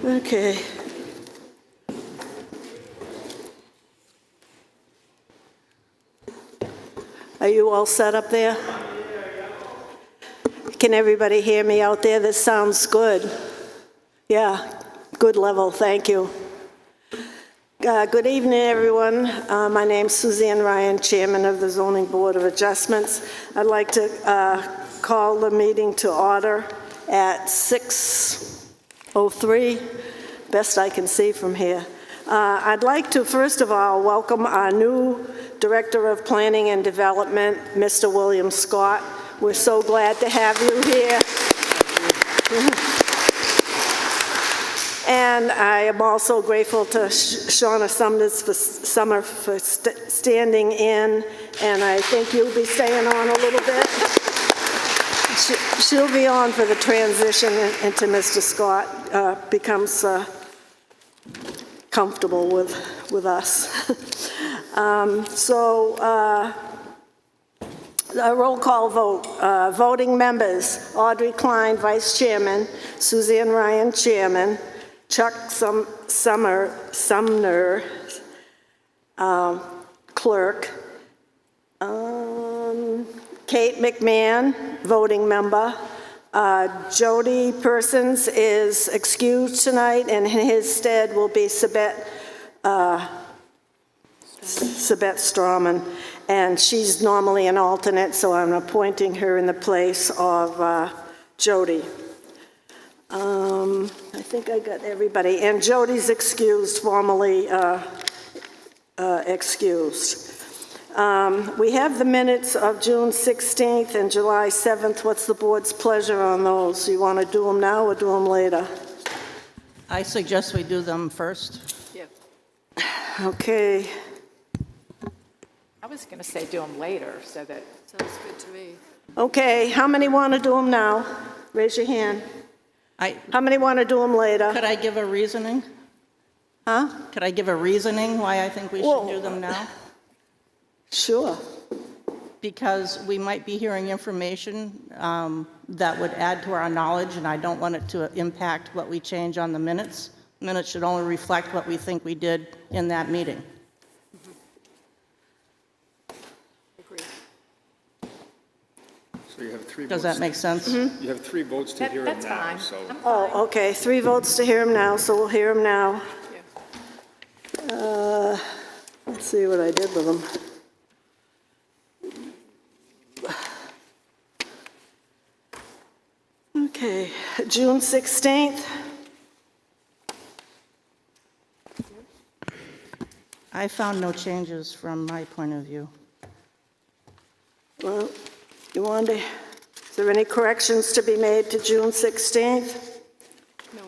Okay. Are you all set up there? Can everybody hear me out there? This sounds good. Yeah, good level, thank you. Good evening, everyone. My name's Suzanne Ryan, Chairman of the Zoning Board of Adjustments. I'd like to call the meeting to order at 6:03, best I can see from here. I'd like to, first of all, welcome our new Director of Planning and Development, Mr. William Scott. We're so glad to have you here. And I am also grateful to Shauna Summer for standing in, and I think you'll be staying on a little bit. She'll be on for the transition into Mr. Scott becomes comfortable with us. A roll call vote. Voting members: Audrey Klein, Vice Chairman; Suzanne Ryan, Chairman; Chuck Sumner, Clerk; Kate McMahon, voting member. Jody Persons is excused tonight, and in his stead will be Sabette Strawman, and she's normally an alternate, so I'm appointing her in the place of Jody. I think I got everybody, and Jody's excused, formally excused. We have the minutes of June 16th and July 7th. What's the board's pleasure on those? You want to do them now or do them later? I suggest we do them first. Yeah. Okay. I was going to say do them later, so that... Sounds good to me. Okay, how many want to do them now? Raise your hand. How many want to do them later? Could I give a reasoning? Huh? Could I give a reasoning why I think we should do them now? Sure. Because we might be hearing information that would add to our knowledge, and I don't want it to impact what we change on the minutes. Minutes should only reflect what we think we did in that meeting. Agree. So you have three Does votes. that make sense? You have three votes to hear it That's now, fine. so. I'm fine. Oh, okay, 3 votes to hear him now, so we'll hear him now. Let's see what I did with them. Okay, June 16th. I found no changes from my point of view. Well, you want to, is there any corrections to be made to June 16th? No.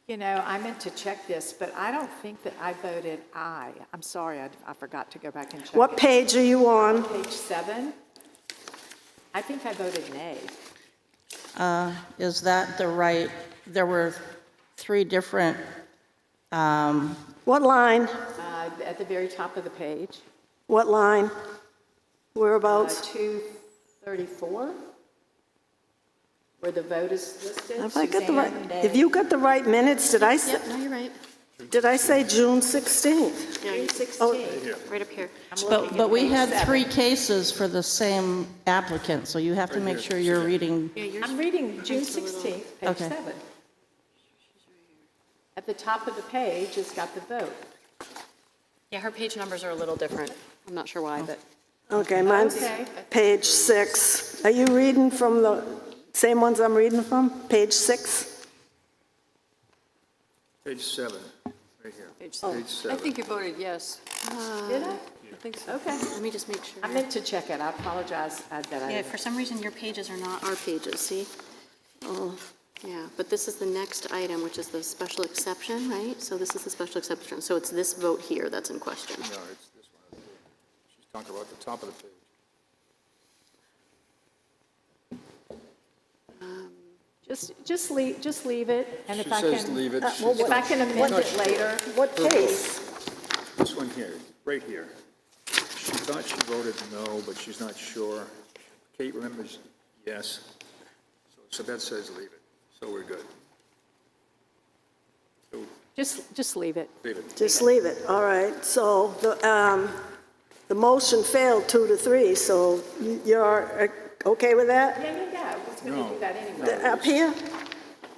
You know, I meant to check this, but I don't think that I voted aye. I'm sorry, I forgot to go back and check What it. page are you on? Page 7? I think I voted nay. Is that the right, there were 3 different, What line? At the very top of the page, What line? Whereabouts? 234, where the vote is listed. Have I got the right, Suzanne, nay. have you got the right minutes? Did I say, Yep, no, you're right. June 16th? Yeah, June you're 16. right up here. I'm looking at but we page had 7. 3 cases for the same applicant, so you have to make sure you're reading. Yeah, yours. I'm reading June It's a little- 16th, page Okay. 7. At the top of the page, it's got the vote. Yeah, her page numbers are a little different. I'm not sure why, but Okay, mine's Okay. page 6. Are you reading from the same ones I'm reading from? Page 6? Page 7, right here. page Page I 7. think you voted yes. Did I? I think so. Okay. Let me just make sure. I meant to check it. I apologize that I Yeah, didn't. for some reason, your pages are not our pages, see? Oh, yeah, but this is the next item, which is the special exception, right? So this is the special exception. So it's this vote here that's in question. No, it's this one. She's talking about the top of the page. Just leave it, and if She I says can, leave it. if I can amend it later. What case? This one here, right here. She thought she voted no, but she's not sure. Kate remembers yes. So that says leave it. So we're good. Just leave it. Leave it. Just leave it, all right. So the motion failed 2-3, so you're okay with that? Yeah. I was going No. to do that anyway. Up here?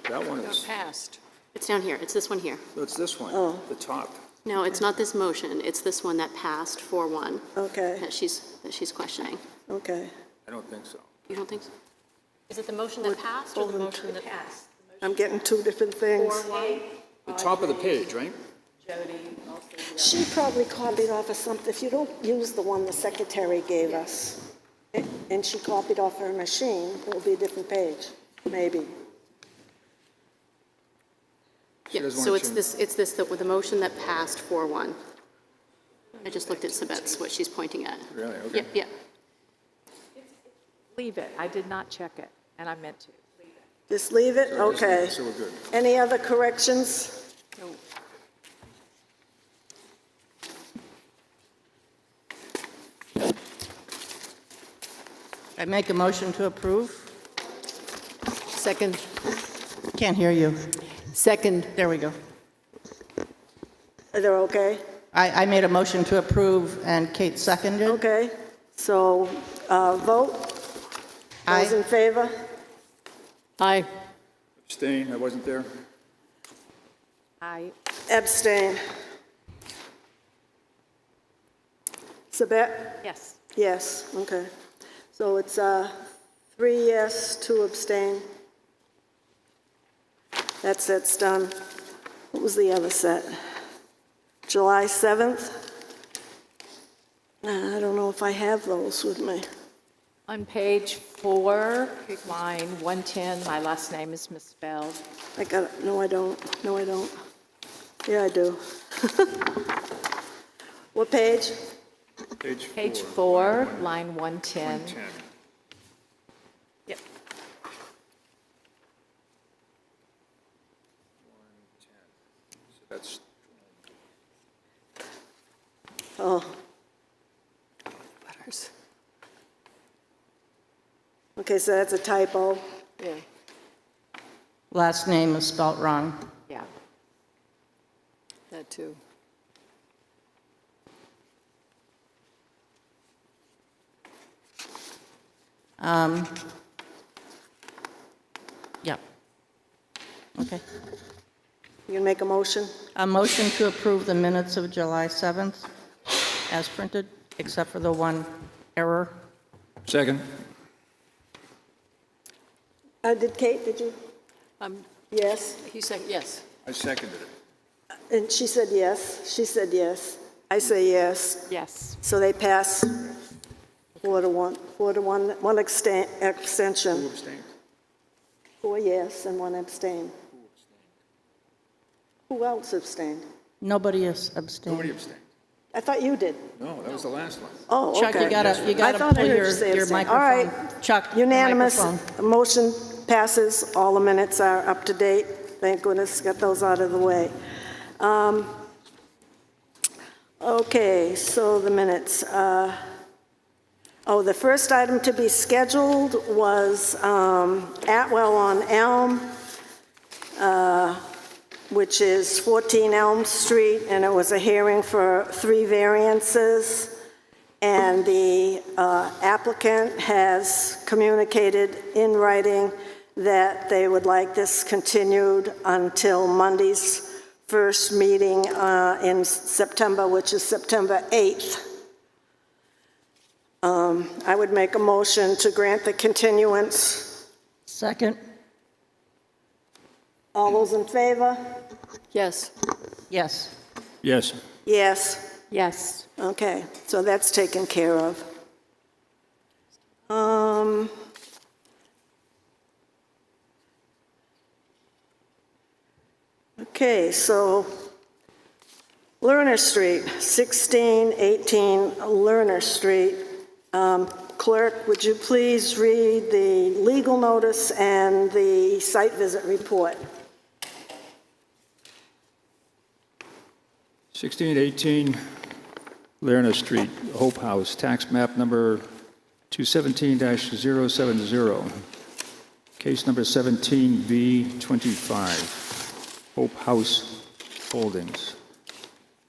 That one is, Passed. It's down here, it's this one here. it's this one, Oh. the top. No, it's not this motion, it's this one that passed 4-1 Okay, that she's questioning. okay. I don't think so. You don't think so? Is it the motion that passed or the motion that passed? I'm getting two different things. The top of the page, right? She probably copied off of something. If you don't use the one the secretary gave us, and she copied off her machine, it'll be a different page, maybe. She Yeah, doesn't so wanna it's this, the motion that passed 4-1. I just looked at Sabette's, what she's pointing at. Really? Okay. Yeah. Leave it. I did not check it, and I meant to. Leave it. Just leave it? Okay. So we're good. Any other corrections? I make a motion to approve. Second. Can't hear you. Second. There we go. They're okay? I made a motion to approve, and Kate seconded. Okay. So, vote? Those Aye. in favor? Aye. Abstain, I wasn't there. Aye. Abstain. Sabette? Yes. Yes, okay. So it's 3 yes, 2 abstain. That's done. What was the other set? July 7th? I don't know if I have those with me. On page 4, line 110, my last name is misspelled. I got it. No, I don't. No, I don't. Yeah, I do. What page? Page 4, line 110. 10. Yep. So that's, Oh, Letters. okay, so that's a typo. Yeah. Last name is spelt wrong. Yeah. That too. Yeah. Okay. You can make a motion? A motion to approve the minutes of July 7th as printed, except for the one error. second. Did you? Yes? He said yes. I seconded it. And she said yes. She said yes. I say yes. Yes. So they pass 4-1, 4-1, one Who abstention. abstained? 4 yes and 1 abstain. Who else abstained? Nobody is abstained. Nobody abstained. I thought you did. No, that was the last one. Oh, okay. Chuck, you I gotta thought I pull heard you say your abstain. microphone. All right. Chuck, the Unanimous. microphone. The motion passes. All the minutes are up to date. Thank goodness, got those out of the way. Okay, so the minutes. The first item to be scheduled was Atwell on Elm, which is 14 Elm Street, and it was a hearing for 3 variances. And the applicant has communicated in writing that they would like this continued until Monday's first meeting in September, which is September 8th. I would make a motion to grant the continuance. Second? All those in favor? Yes. Yes. Yes. Yes. Yes. Okay, so that's taken care of. Okay, so Lerner Street, 1618 Lerner Street. Clerk, would you please read the legal notice and the site visit report? 1618 Lerner Street, Hope House, tax map number 217-070, case number 17B25, Hope House Holdings,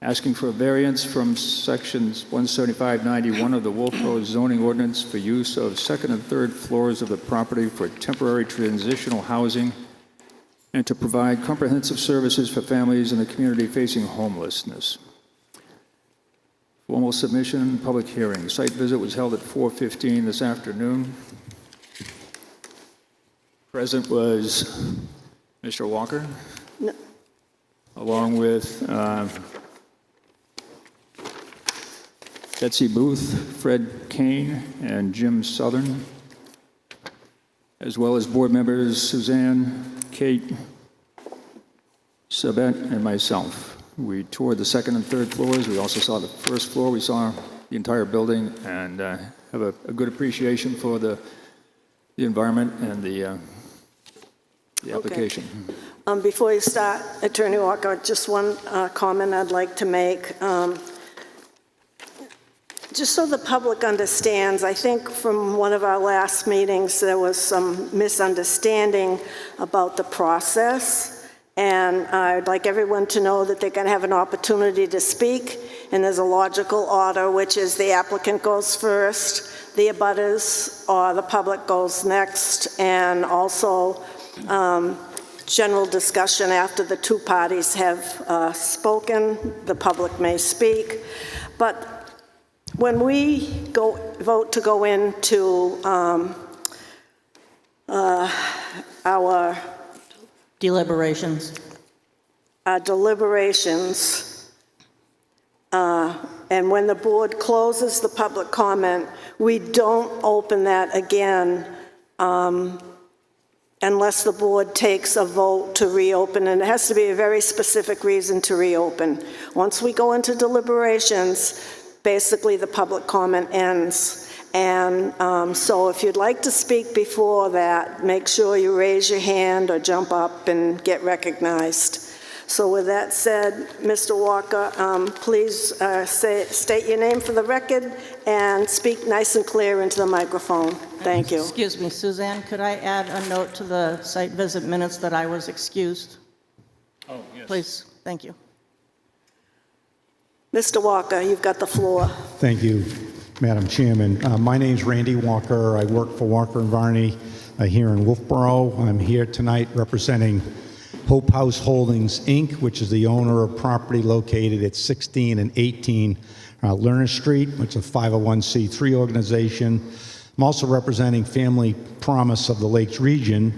asking for a variance from sections 175-91 of the Wolfeboro zoning ordinance for use of second and third floors of the property for temporary transitional housing and to provide comprehensive services for families in the community facing homelessness. Formal submission, public hearing. Site visit was held at 4:15 this afternoon. Present was Mr. Walker, No. along with Betsy Booth, Fred Kane, and Jim Southern, as well as board members Suzanne, Kate, Sabette, and myself. We toured the second and third floors. We also saw the first floor. We saw the entire building and have a good appreciation for the environment and the application. Before you start, Attorney Walker, just one comment I'd like to make. Just so the public understands, I think from one of our last meetings, there was some misunderstanding about the process. And I'd like everyone to know that they're going to have an opportunity to speak. And there's a logical order, which is the applicant goes first, the abutters or the public goes next, and also general discussion after the two parties have spoken. The public may speak. But when we vote to go into our Deliberations. deliberations, and when the board closes the public comment, we don't open that again unless the board takes a vote to reopen, and it has to be a very specific reason to reopen. Once we go into deliberations, basically the public comment ends. And so if you'd like to speak before that, make sure you raise your hand or jump up and get recognized. So with that said, Mr. Walker, please state your name for the record and speak nice and clear into the microphone. Thank you. Excuse me, Suzanne, could I add a note to the site visit minutes that I was excused? Oh, yes. Please, thank you. Mr. Walker, you've got the floor. Thank you, Madam Chairman. My name's Randy Walker. I work for Walker & Varney here in Wolfeboro. I'm here tonight representing Hope House Holdings, Inc., which is the owner of property located at 16 and 18 Lerner Street, which is a 501c3 organization. I'm also representing Family Promise of the Lakes Region,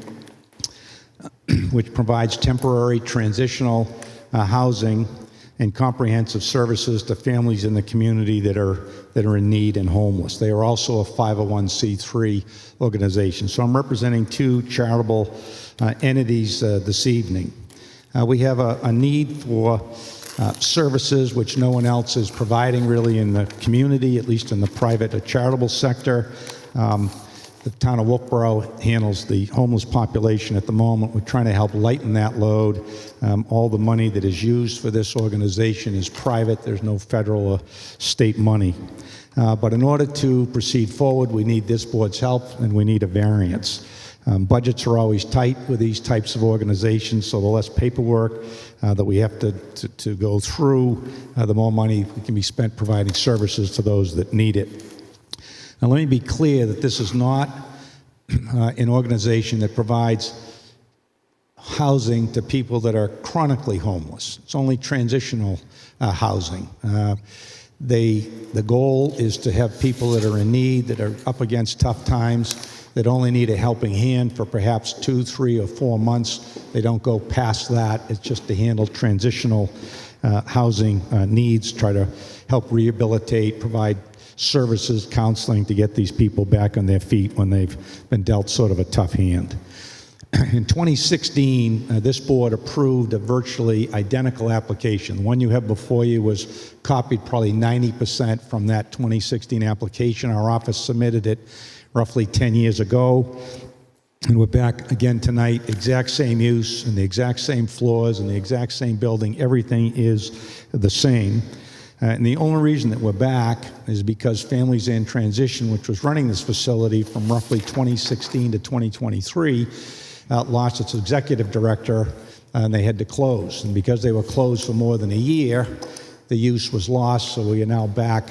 which provides temporary transitional housing and comprehensive services to families in the community that are in need and homeless. They are also a 501c3 organization. So I'm representing two charitable entities this evening. We have a need for services which no one else is providing really in the community, at least in the private charitable sector. The town of Wolfeboro handles the homeless population at the moment. We're trying to help lighten that load. All the money that is used for this organization is private. There's no federal or state money. But in order to proceed forward, we need this board's help and we need a variance. Budgets are always tight with these types of organizations, so the less paperwork that we have to go through, the more money can be spent providing services to those that need it. Now, let me be clear that this is not an organization that provides housing to people that are chronically homeless. It's only transitional housing. The goal is to have people that are in need, that are up against tough times, that only need a helping hand for perhaps 2, 3, or 4 months. They don't go past that. It's just to handle transitional housing needs, try to help rehabilitate, provide services, counseling to get these people back on their feet when they've been dealt sort of a tough hand. In 2016, this board approved a virtually identical application. The one you have before you was copied probably 90% from that 2016 application. Our office submitted it roughly 10 years ago. And we're back again tonight, exact same use and the exact same floors and the exact same building. Everything is the same. And the only reason that we're back is because Families in Transition, which was running this facility from roughly 2016 to 2023, lost its executive director and they had to close. And because they were closed for more than a year, the use was lost, so we are now back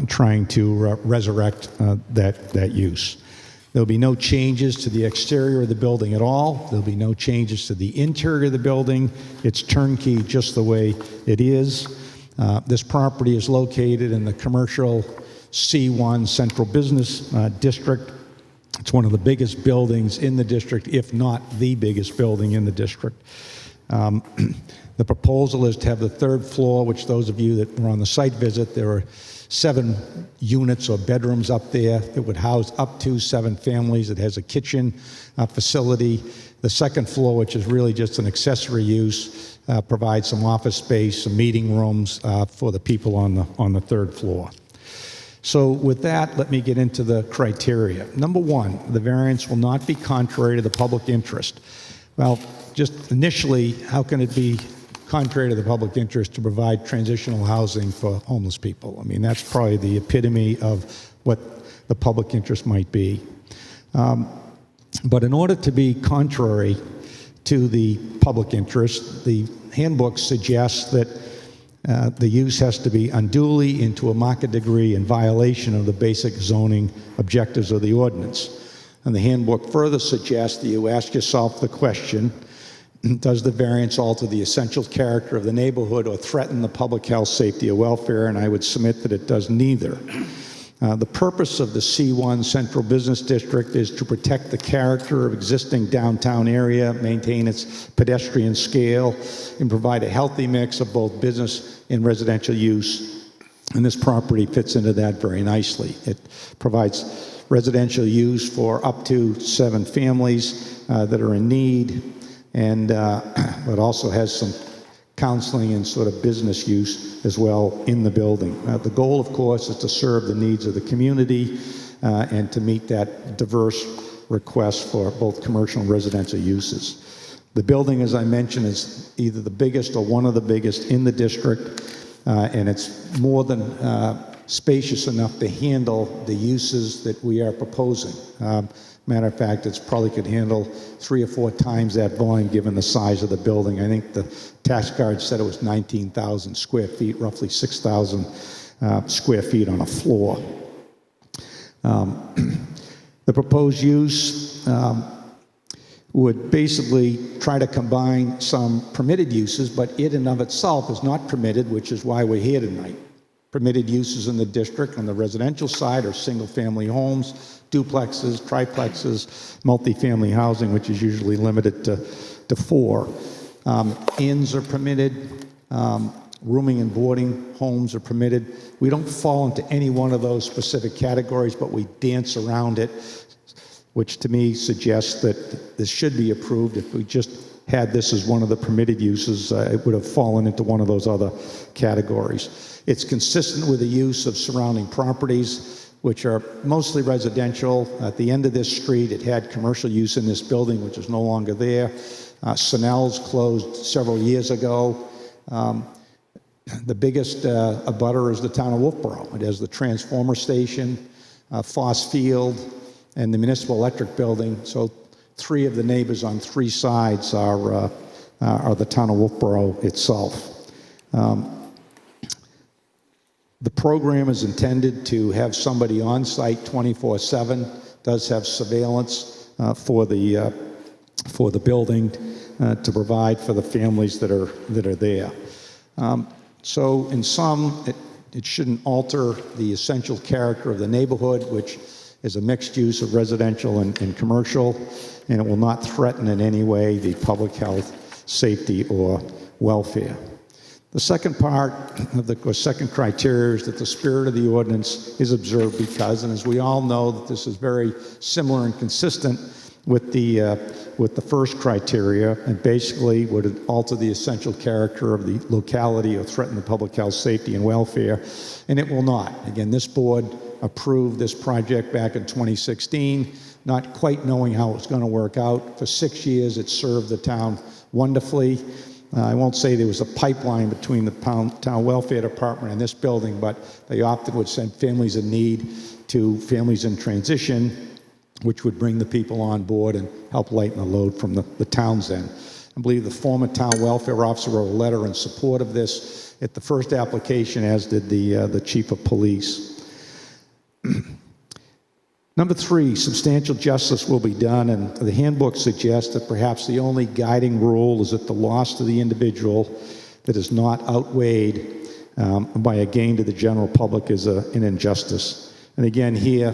trying to resurrect that use. There'll be no changes to the exterior of the building at all. There'll be no changes to the interior of the building. It's turnkey just the way it is. This property is located in the commercial C1 Central Business District. It's one of the biggest buildings in the district, if not the biggest building in the district. The proposal is to have the third floor, which those of you that were on the site visit, there are 7 units or bedrooms up there that would house up to 7 families. It has a kitchen facility. The second floor, which is really just an accessory use, provides some office space, some meeting rooms for the people on the third floor. So with that, let me get into the criteria. Number 1, the variance will not be contrary to the public interest. Well, just initially, how can it be contrary to the public interest to provide transitional housing for homeless people? I mean, that's probably the epitome of what the public interest might be. But in order to be contrary to the public interest, the handbook suggests that the use has to be unduly and to a marked degree in violation of the basic zoning objectives of the ordinance. And the handbook further suggests that you ask yourself the question, does the variance alter the essential character of the neighborhood or threaten the public health, safety, or welfare? And I would submit that it does neither. The purpose of the C1 Central Business District is to protect the character of existing downtown area, maintain its pedestrian scale, and provide a healthy mix of both business and residential use. And this property fits into that very nicely. It provides residential use for up to 7 families that are in need, and it also has some counseling and sort of business use as well in the building. The goal, of course, is to serve the needs of the community and to meet that diverse request for both commercial and residential uses. The building, as I mentioned, is either the biggest or one of the biggest in the district, and it's more than spacious enough to handle the uses that we are proposing. Matter of fact, it's probably could handle 3 or 4 times that volume given the size of the building. I think the tax card said it was 19,000 square feet, roughly 6,000 square feet on a floor. The proposed use would basically try to combine some permitted uses, but it in of itself is not permitted, which is why we're here tonight. Permitted uses in the district on the residential side are single-family homes, duplexes, triplexes, multifamily housing, which is usually limited to 4. Inns are permitted. Rooming and boarding homes are permitted. We don't fall into any one of those specific categories, but we dance around it, which to me suggests that this should be approved. If we just had this as one of the permitted uses, it would have fallen into one of those other categories. It's consistent with the use of surrounding properties, which are mostly residential. At the end of this street, it had commercial use in this building, which is no longer there. Snell's closed several years ago. The biggest abutter is the town of Wolfeboro. It has the transformer station, Foss Field, and the municipal electric building. So 3 of the neighbors on 3 sides are the town of Wolfeboro itself. The program is intended to have somebody on site 24/7. Does have surveillance for the building to provide for the families that are there. So in sum, it shouldn't alter the essential character of the neighborhood, which is a mixed use of residential and commercial, and it will not threaten in any way the public health, safety, or welfare. The second part of the second criteria is that the spirit of the ordinance is observed because, and as we all know, that this is very similar and consistent with the first criteria, and basically would it alter the essential character of the locality or threaten the public health, safety, and welfare, and it will not. Again, this board approved this project back in 2016, not quite knowing how it was going to work out. For 6 years, it served the town wonderfully. I won't say there was a pipeline between the town welfare department and this building, but they often would send families in need to families in transition, which would bring the people on board and help lighten the load from the town's end. I believe the former town welfare officer wrote a letter in support of this at the first application, as did the chief of police. Number 3, substantial justice will be done, and the handbook suggests that perhaps the only guiding rule is that the loss to the individual that is not outweighed by a gain to the general public is an injustice. And again, here,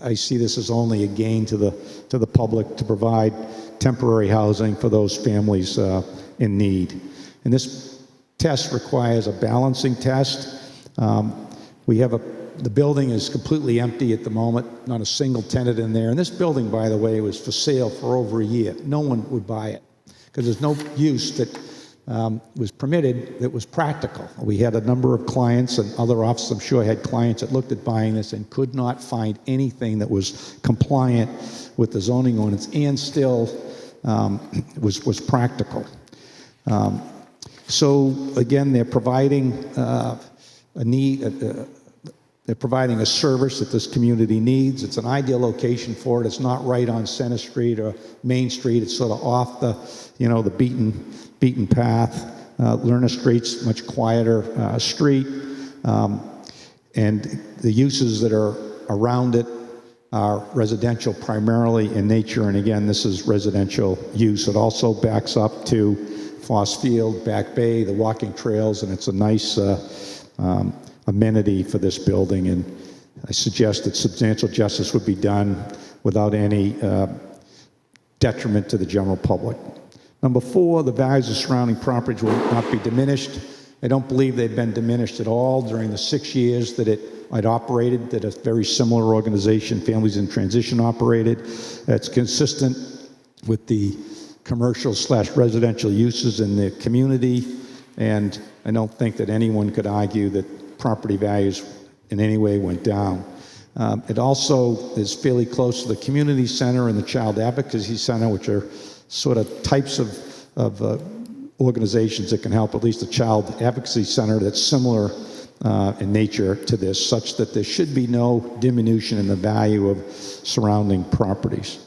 I see this as only a gain to the public to provide temporary housing for those families in need. And this test requires a balancing test. The building is completely empty at the moment, not a single tenant in there. And this building, by the way, was for sale for over a year. No one would buy it because there's no use that was permitted that was practical. We had a number of clients, and other offices, I'm sure, had clients that looked at buying this and could not find anything that was compliant with the zoning ordinance and still was practical. So again, they're providing they're providing a service that this community needs. It's an ideal location for it. It's not right on Center Street or Main Street. It's sort of off the, the beaten path. Lerner Street's much quieter street, and the uses that are around it are residential primarily in nature. And again, this is residential use. It also backs up to Foss Field, Back Bay, the walking trails, and it's a nice amenity for this building. And I suggest that substantial justice would be done without any detriment to the general public. Number 4, the values of surrounding properties will not be diminished. I don't believe they've been diminished at all during the 6 years that I'd operated, that a very similar organization, Families in Transition, operated. It's consistent with the commercial/residential uses in the community, and I don't think that anyone could argue that property values in any way went down. It also is fairly close to the community center and the child advocacy center, which are sort of types of organizations that can help, at least the child advocacy center that's similar in nature to this, such that there should be no diminution in the value of surrounding properties.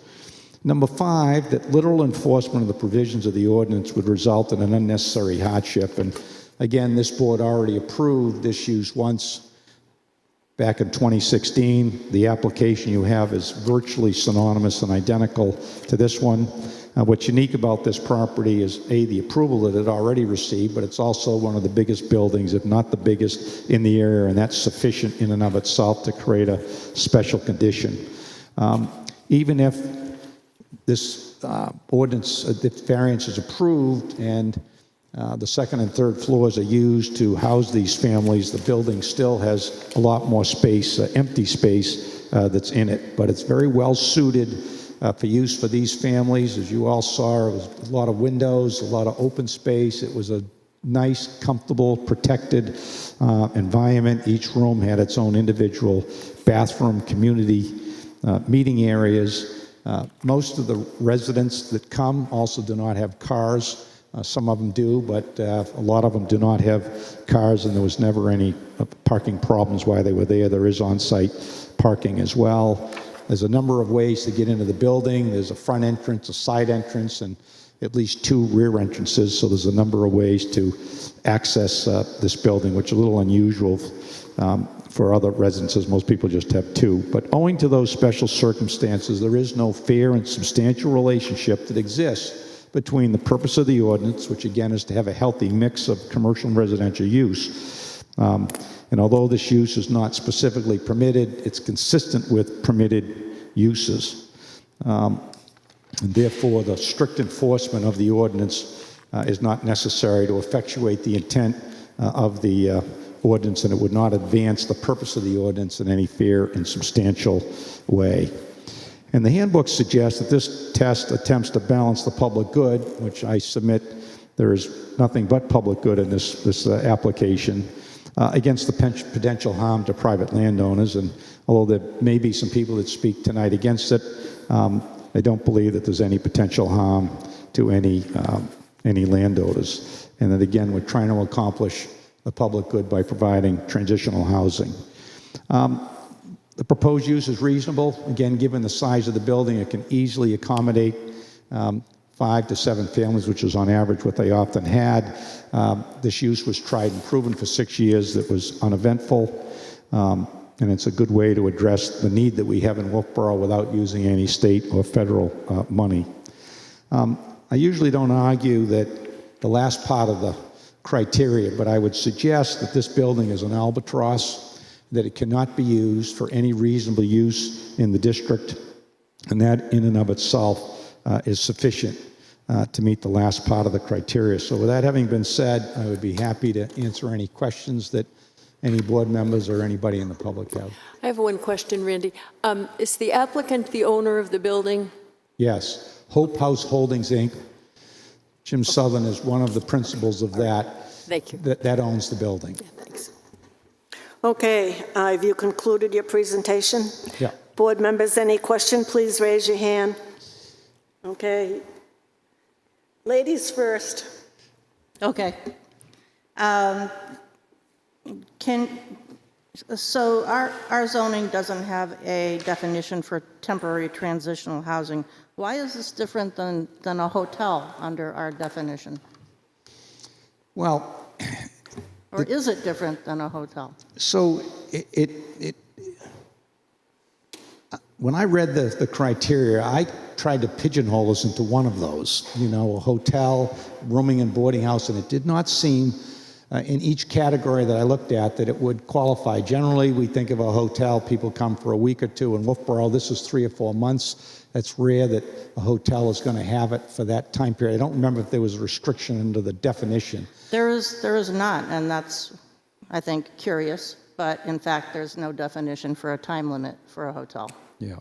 Number 5, that literal enforcement of the provisions of the ordinance would result in an unnecessary hardship. And again, this board already approved this use once back in 2016. The application you have is virtually synonymous and identical to this one. What's unique about this property is, A, the approval that it already received, but it's also one of the biggest buildings, if not the biggest, in the area, and that's sufficient in and of itself to create a special condition. Even if this ordinance, this variance is approved and the second and third floors are used to house these families, the building still has a lot more space, empty space that's in it, but it's very well suited for use for these families. As you all saw, it was a lot of windows, a lot of open space. It was a nice, comfortable, protected environment. Each room had its own individual bathroom, community meeting areas. Most of the residents that come also do not have cars. Some of them do, but a lot of them do not have cars, and there was never any parking problems while they were there. There is on-site parking as well. There's a number of ways to get into the building. There's a front entrance, a side entrance, and at least 2 rear entrances. So there's a number of ways to access this building, which is a little unusual for other residences. Most people just have 2. But owing to those special circumstances, there is no fair and substantial relationship that exists between the purpose of the ordinance, which again is to have a healthy mix of commercial and residential use. And although this use is not specifically permitted, it's consistent with permitted uses. And therefore, the strict enforcement of the ordinance is not necessary to effectuate the intent of the ordinance, and it would not advance the purpose of the ordinance in any fair and substantial way. And the handbook suggests that this test attempts to balance the public good, which I submit there is nothing but public good in this application, against the potential harm to private landowners. And although there may be some people that speak tonight against it, I don't believe that there's any potential harm to any landowners. And that again, we're trying to accomplish the public good by providing transitional housing. The proposed use is reasonable. Again, given the size of the building, it can easily accommodate 5 to 7 families, which is on average what they often had. This use was tried and proven for 6 years. That was uneventful, and it's a good way to address the need that we have in Wolfeboro without using any state or federal money. I usually don't argue that the last part of the criteria, but I would suggest that this building is an albatross, that it cannot be used for any reasonable use in the district, and that in and of itself is sufficient to meet the last part of the criteria. So with that having been said, I would be happy to answer any questions that any board members or anybody in the public have. I have one question, Randy. Is the applicant the owner of the building? Yes. Hope House Holdings, Inc. Jim Southern is one of the principals of that. Thank you. That owns the building. Yeah, thanks. Okay, have you concluded your presentation? Yeah. Board members, any question, please raise your hand. Okay. Ladies first. Okay. So our zoning doesn't have a definition for temporary transitional housing. Why is this different than a hotel under our definition? Well, Or is it different than a hotel? so when I read the criteria, I tried to pigeonhole us into one of those, you know, a hotel, rooming and boarding house, and it did not seem in each category that I looked at that it would qualify. Generally, we think of a hotel, people come for a week or two. In Wolfeboro, this is 3 or 4 months. It's rare that a hotel is going to have it for that time period. I don't remember if there was a restriction under the definition. There is not, and that's, I think, curious. But in fact, there's no definition for a time limit for a hotel. Yeah.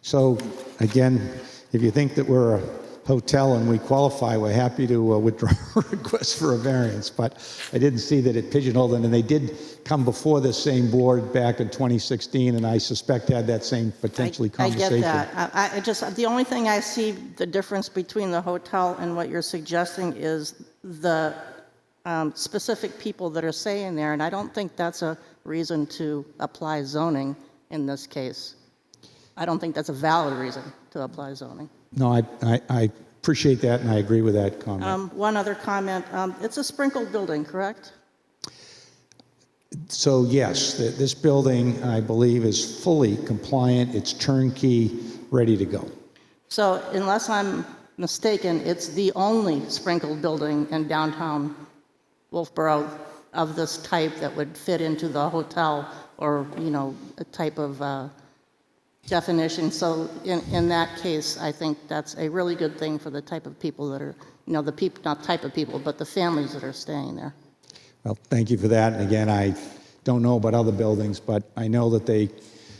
So again, if you think that we're a hotel and we qualify, we're happy to withdraw a request for a variance. But I didn't see that it pigeonholed it, and they did come before this same board back in 2016, and I suspect had that same potentially conversation. I get that. I just, the only thing I see the difference between the hotel and what you're suggesting is the specific people that are staying there, and I don't think that's a reason to apply zoning in this case. I don't think that's a valid reason to apply zoning. No, I appreciate that, and I agree with that comment. One other comment. It's a sprinkled building, correct? So yes, this building, I believe, is fully compliant. It's turnkey, ready to go. So unless I'm mistaken, it's the only sprinkled building in downtown Wolfeboro of this type that would fit into the hotel or, you know, a type of definition. So in that case, I think that's a really good thing for the type of people that are, you know, the people, not type of people, but the families that are staying there. Well, thank you for that. And again, I don't know about other buildings, but I know that they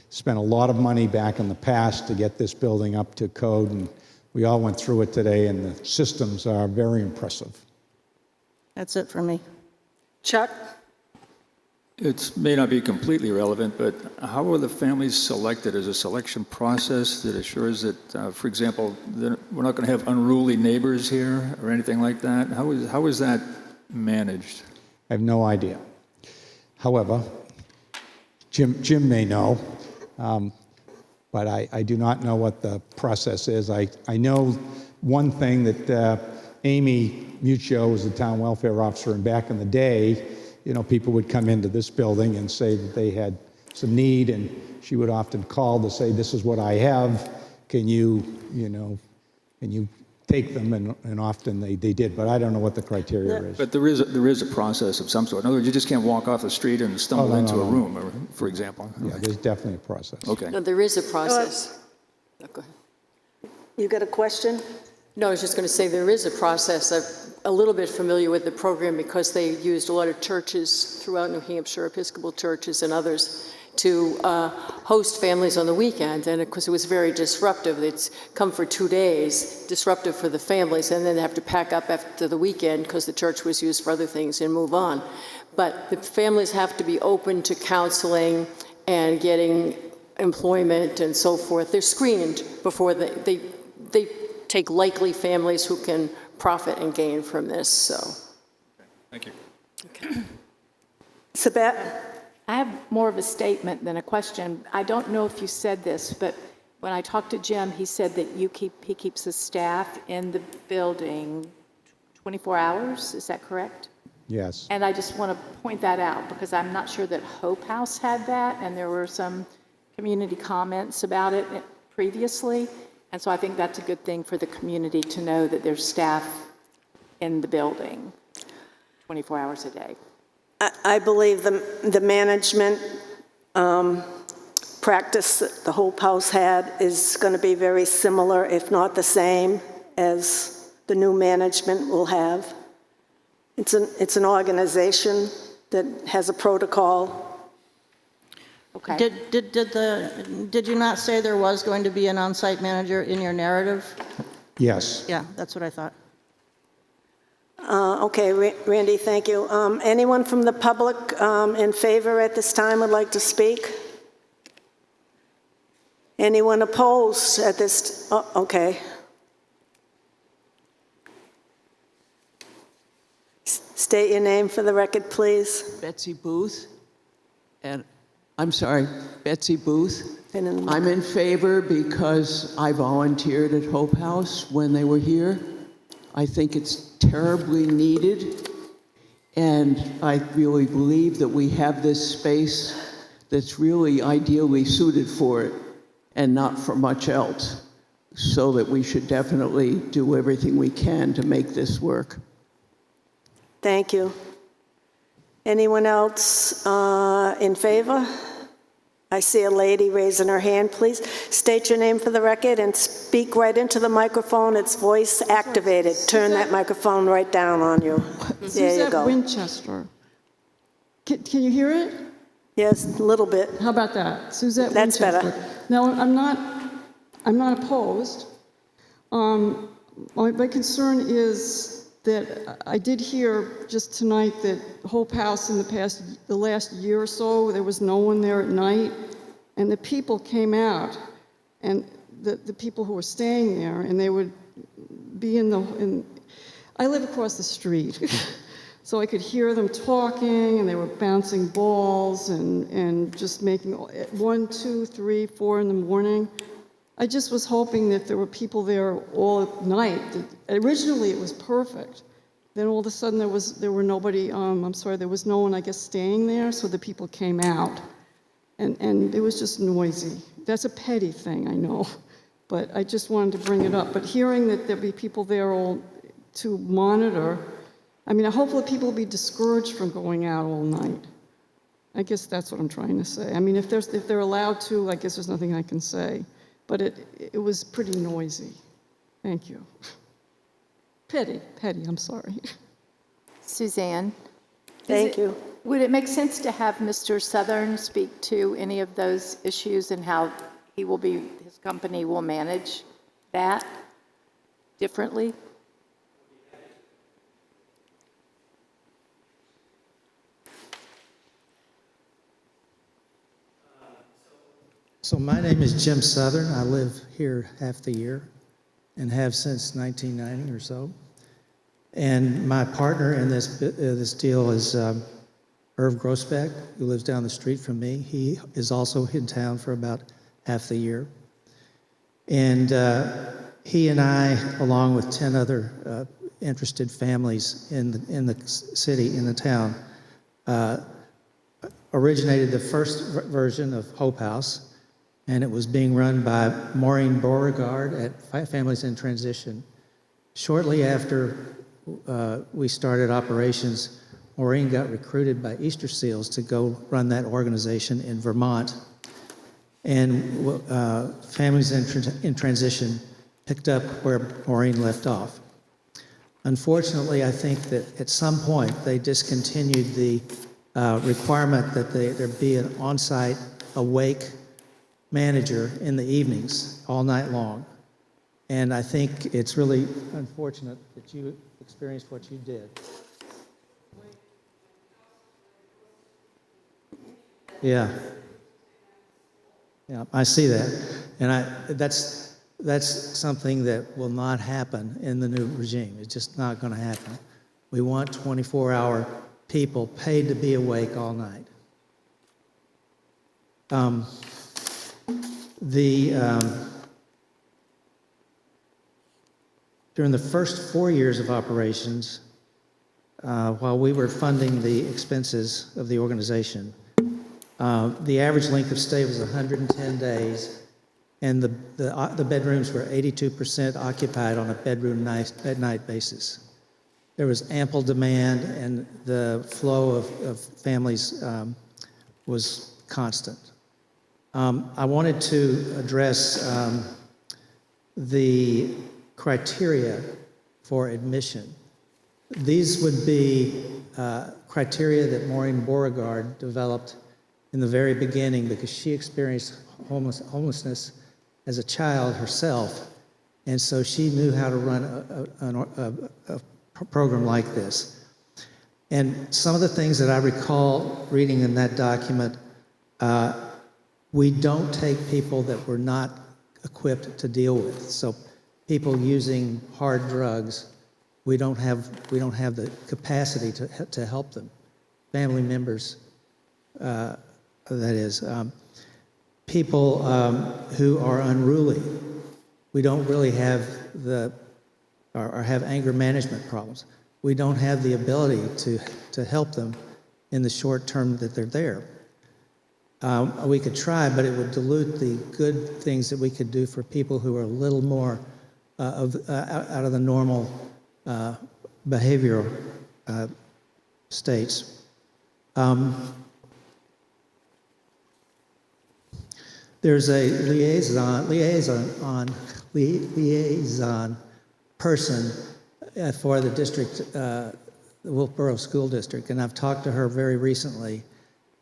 spent a lot of money back in the past to get this building up to code, and we all went through it today, and the systems are very impressive. That's it for me. Chuck? It may not be completely relevant, but how are the families selected? Is a selection process that assures that, for example, that we're not going to have unruly neighbors here or anything like that? How is that managed? I have no idea. However, Jim may know, but I do not know what the process is. I know one thing that Amy Muccio was the town welfare officer, and back in the day, you know, people would come into this building and say that they had some need, and she would often call to say, this is what I have, can you take them? And often they did, but I don't know what the criteria is. But there is a process of some sort. In other words, you just can't walk off the street and stumble into a room, or, for example. Yeah, there's definitely a process. Okay. No, there is a process. Oh, go ahead. You got a question? No, I was just going to say there is a process. I'm a little bit familiar with the program because they used a lot of churches throughout New Hampshire, Episcopal churches and others, to host families on the weekend. And of course, it was very disruptive. It's come for 2 days, disruptive for the families, and then they have to pack up after the weekend because the church was used for other things and move on. But the families have to be open to counseling and getting employment and so forth. They're screened before they take likely families who can profit and gain from this, so. Thank you. Okay. Sabette? I have more of a statement than a question. I don't know if you said this, but when I talked to Jim, he said that he keeps the staff in the building 24 hours, is that correct? Yes. And I just want to point that out because I'm not sure that Hope House had that, and there were some community comments about it previously. And so I think that's a good thing for the community to know that there's staff in the building 24 hours a day. I believe the management practice that the Hope House had is going to be very similar, if not the same, as the new management will have. It's an organization that has a protocol. Okay. Did you not say there was going to be an on-site manager in your narrative? Yes. Yeah, that's what I thought. Okay, Randy, thank you. Anyone from the public in favor at this time would like to speak? Anyone opposed at this? Oh, okay. State your name for the record, please. Betsy Booth, and I'm sorry, Betsy Booth. And in the I'm in favor because I volunteered at Hope House when they were here. I think it's terribly needed, and I really believe that we have this space that's really ideally suited for it and not for much else, so that we should definitely do everything we can to make this work. Thank you. Anyone else in favor? I see a lady raising her hand. Please state your name for the record and speak right into the microphone. It's voice activated. Turn that microphone right down on you. There you Suzette go. Winchester. Can you hear it? Yes, a little bit. How about that? Suzette That's Winchester. better. No, I'm not opposed. My concern is that I did hear just tonight that Hope House in the last year or so, there was no one there at night, and the people came out, and the people who were staying there, and they would be I live across the street, so I could hear them talking, and they were bouncing balls and just making 1, 2, 3, 4 in the morning. I just was hoping that there were people there all night. Originally, it was perfect. Then all of a sudden, there was no one, I guess, staying there, so the people came out. And it was just noisy. That's a petty thing, I know, but I just wanted to bring it up. But hearing that there'd be people there all to monitor, I mean, hopefully people will be discouraged from going out all night. I guess that's what I'm trying to say. I mean, if they're allowed to, I guess there's nothing I can say. But it was pretty noisy. Thank you. Petty, I'm sorry. Suzanne? Thank you. Would it make sense to have Mr. Southern speak to any of those issues and how his company will manage that differently? So my name is Jim Southern. I live here half the year and have since 1990 or so. And my partner in this deal is Irv Grossbeck, who lives down the street from me. He is also in town for about half the year. And he and I, along with 10 other interested families in the city, in the town, originated the first version of Hope House. And it was being run by Maureen Beauregard at Families in Transition. Shortly after we started operations, Maureen got recruited by Easter Seals to go run that organization in Vermont. And Families in Transition picked up where Maureen left off. Unfortunately, I think that at some point they discontinued the requirement that there be an on-site awake manager in the evenings all night long. And I think it's really unfortunate that you experienced what you did. Yeah, I see that. And that's something that will not happen in the new regime. It's just not going to happen. We want 24-hour people paid to be awake all night. The, during the first 4 years of operations, while we were funding the expenses of the organization, the average length of stay was 110 days, and the bedrooms were 82% occupied on a bedroom at night basis. There was ample demand, and the flow of families was constant. I wanted to address the criteria for admission. These would be criteria that Maureen Beauregard developed in the very beginning because she experienced homelessness as a child herself, and so she knew how to run a program like this. And some of the things that I recall reading in that document, we don't take people that we're not equipped to deal with. So people using hard drugs, we don't have the capacity to help them. Family members, that is. People who are unruly, we don't really have or have anger management problems. We don't have the ability to help them in the short term that they're there. We could try, but it would dilute the good things that we could do for people who are a little more out of the normal behavioral states. There's a liaison person for the district, the Wolfeboro School District, and I've talked to her very recently.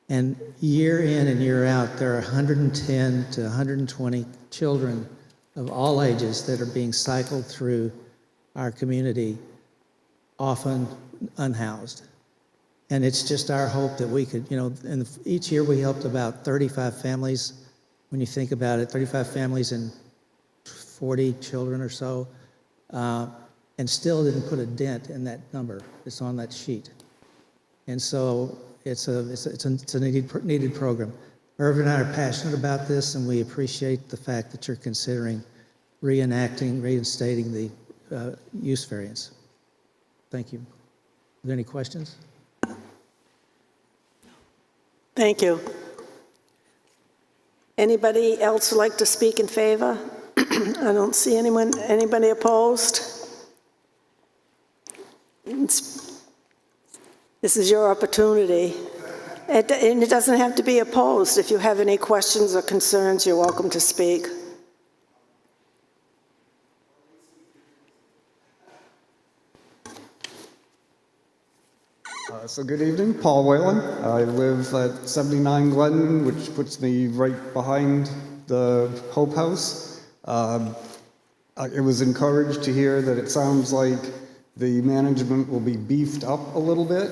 And year in and year out, there are 110 to 120 children of all ages that are being cycled through our community, often unhoused. And it's just our hope that we could, and each year we helped about 35 families. When you think about it, 35 families and 40 children or so, and still didn't put a dent in that number. It's on that sheet. And so it's a needed program. Irv and I are passionate about this, and we appreciate the fact that you're considering reinstating the use variance. Thank you. Are there any questions? Thank you. Anybody else would like to speak in favor? I don't see anyone. Anybody opposed? This is your opportunity. And it doesn't have to be opposed. If you have any questions or concerns, you're welcome to speak. So good evening, Paul Whalen. I live at 79 Glen, which puts me right behind the Hope House. It was encouraged to hear that it sounds like the management will be beefed up a little bit.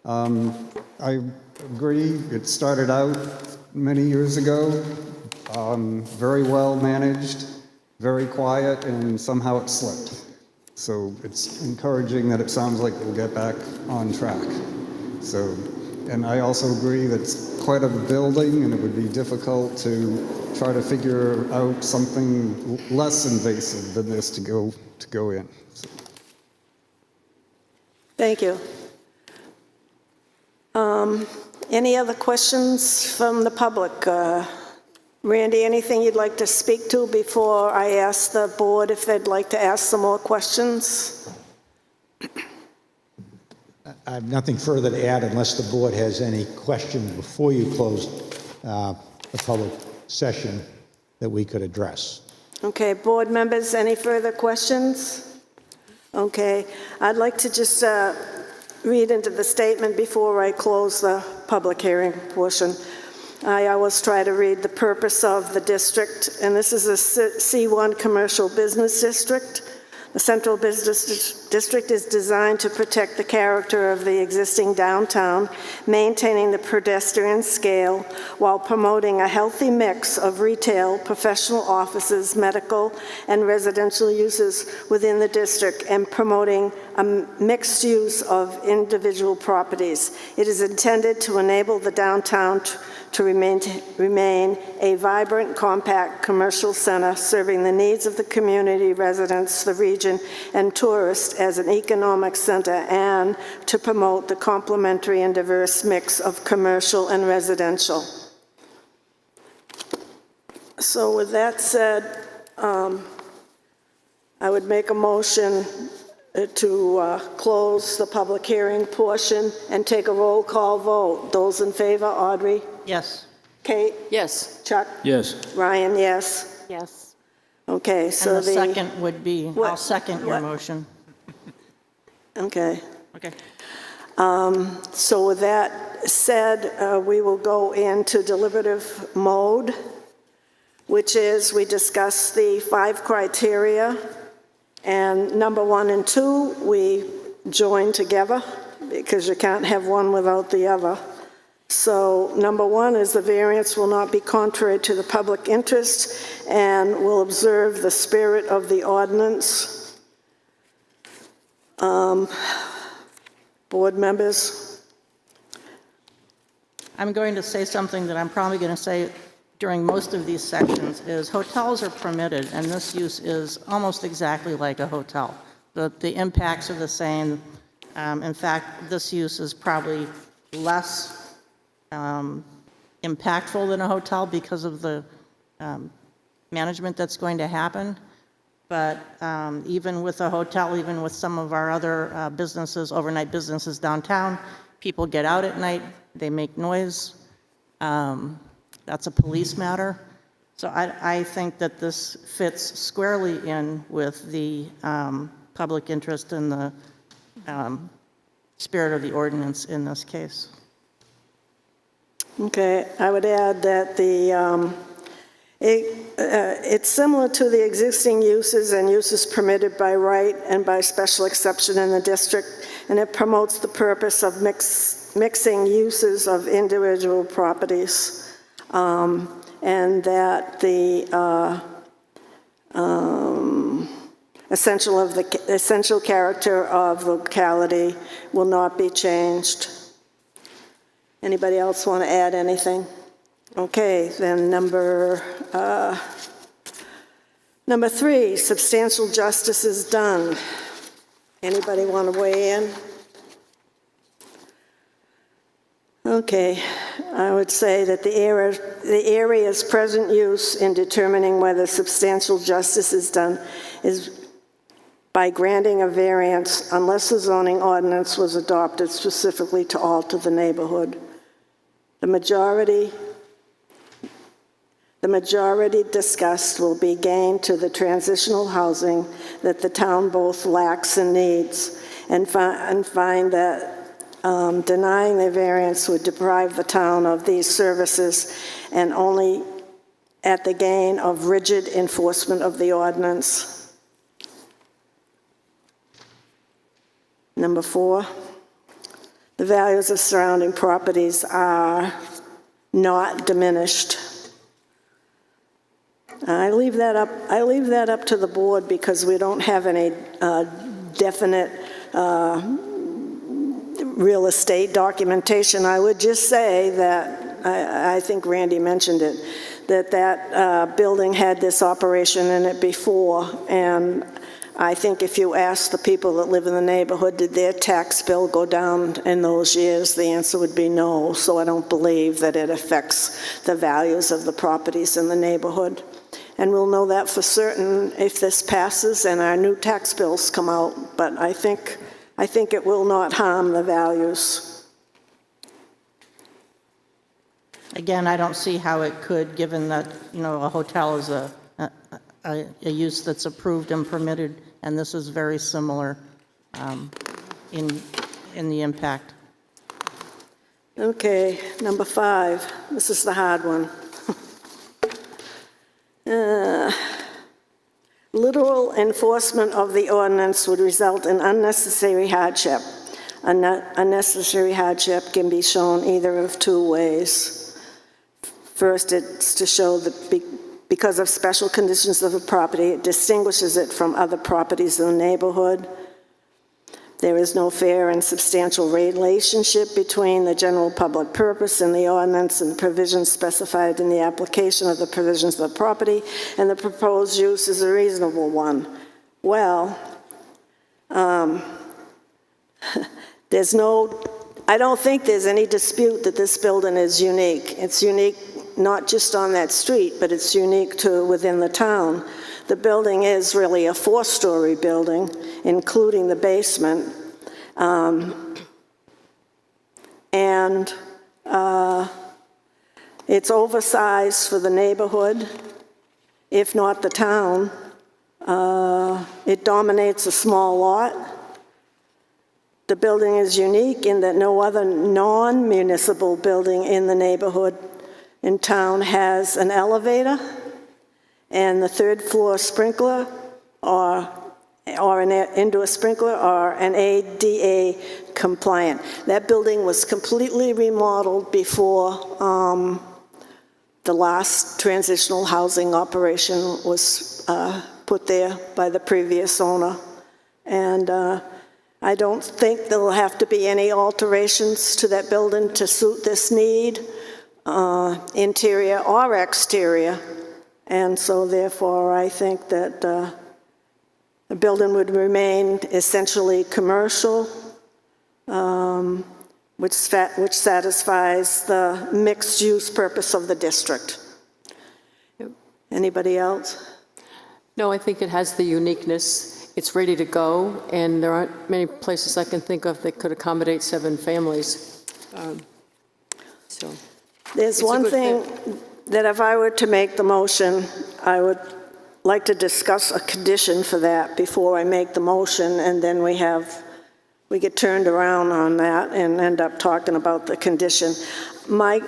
I agree, it started out many years ago, very well managed, very quiet, and somehow it slipped. So it's encouraging that it sounds like we'll get back on track. So, and I also agree that it's quite a building and it would be difficult to try to figure out something less invasive than this to go in. So. Thank you. Any other questions from the public? Randy, anything you'd like to speak to before I ask the board if they'd like to ask some more questions? I have nothing further to add unless the board has any questions before you close the public session that we could address. Okay, board members, any further questions? Okay, I'd like to just read into the statement before I close the public hearing portion. I always try to read the purpose of the district, and this is a C1 commercial business district. The Central Business District is designed to protect the character of the existing downtown, maintaining the pedestrian scale while promoting a healthy mix of retail, professional offices, medical, and residential uses within the district, and promoting a mixed use of individual properties. It is intended to enable the downtown to remain a vibrant, compact commercial center serving the needs of the community, residents, the region, and tourists as an economic center, and to promote the complementary and diverse mix of commercial and residential. So with that said, I would make a motion to close the public hearing portion and take a roll call vote. Those in favor, Audrey? Yes. Kate? Yes. Chuck? Yes. Ryan, yes? Yes. Okay, so And the second would be, I'll second your what? motion. Okay. Okay. So with that said, we will go into deliberative mode, which is we discuss the 5 criteria, and number 1 and 2, we join together because you can't have one without the other. So number 1 is the variance will not be contrary to the public interest and will observe the spirit of the ordinance. Board members? I'm going to say something that I'm probably going to say during most of these sections, is hotels are permitted, and this use is almost exactly like a hotel. The impacts are the same. In fact, this use is probably less impactful than a hotel because of the management that's going to happen. But even with a hotel, even with some of our other businesses, overnight businesses downtown, people get out at night, they make noise. That's a police matter. So I think that this fits squarely in with the public interest and the spirit of the ordinance in this case. Okay, I would add that it's similar to the existing uses and uses permitted by right and by special exception in the district, and it promotes the purpose of mixing uses of individual properties, and that the essential character of the locality will not be changed. Anybody else want to add anything? Okay, then number 3, substantial justice is done. Anybody want to weigh in? Okay, I would say that the area's present use in determining whether substantial justice is done is by granting a variance unless the zoning ordinance was adopted specifically to alter the neighborhood. The majority discussed will be gained to the transitional housing that the town both lacks and needs, and find that denying the variance would deprive the town of these services and only at the gain of rigid enforcement of the ordinance. Number 4, the values of surrounding properties are not diminished. I leave that up to the board because we don't have any definite real estate documentation. I would just say that, I think Randy mentioned it, that building had this operation in it before, and I think if you ask the people that live in the neighborhood, did their tax bill go down in those years, the answer would be no. So I don't believe that it affects the values of the properties in the neighborhood. And we'll know that for certain if this passes and our new tax bills come out, but I think it will not harm the values. Again, I don't see how it could, given that, a hotel is a use that's approved and permitted, and this is very similar in the impact. Okay, number 5. This is the hard one. Literal enforcement of the ordinance would result in unnecessary hardship. Unnecessary hardship can be shown either of two ways. First, it's to show that because of special conditions of a property, it distinguishes it from other properties in the neighborhood. There is no fair and substantial relationship between the general public purpose in the ordinance and provisions specified in the application of the provisions of the property, and the proposed use is a reasonable one. Well, I don't think there's any dispute that this building is unique. It's unique not just on that street, but it's unique to within the town. The building is really a 4-story building, including the basement. It's oversized for the neighborhood, if not the town. It dominates a small lot. The building is unique in that no other non-municipal building in the neighborhood in town has an elevator and the 3rd floor sprinkler or an indoor sprinkler or an ADA compliant. That building was completely remodeled before the last transitional housing operation was put there by the previous owner. And I don't think there will have to be any alterations to that building to suit this need, interior or exterior. And so therefore, I think that the building would remain essentially commercial, which satisfies the mixed-use purpose of the district. Anybody else? No, I think it has the uniqueness. It's ready to go, and there aren't many places I can think of that could accommodate 7 families. So There's one thing that if I were to make the motion, I would like to discuss a condition for that before I make the motion, and then we get turned around on that and end up talking about the condition. My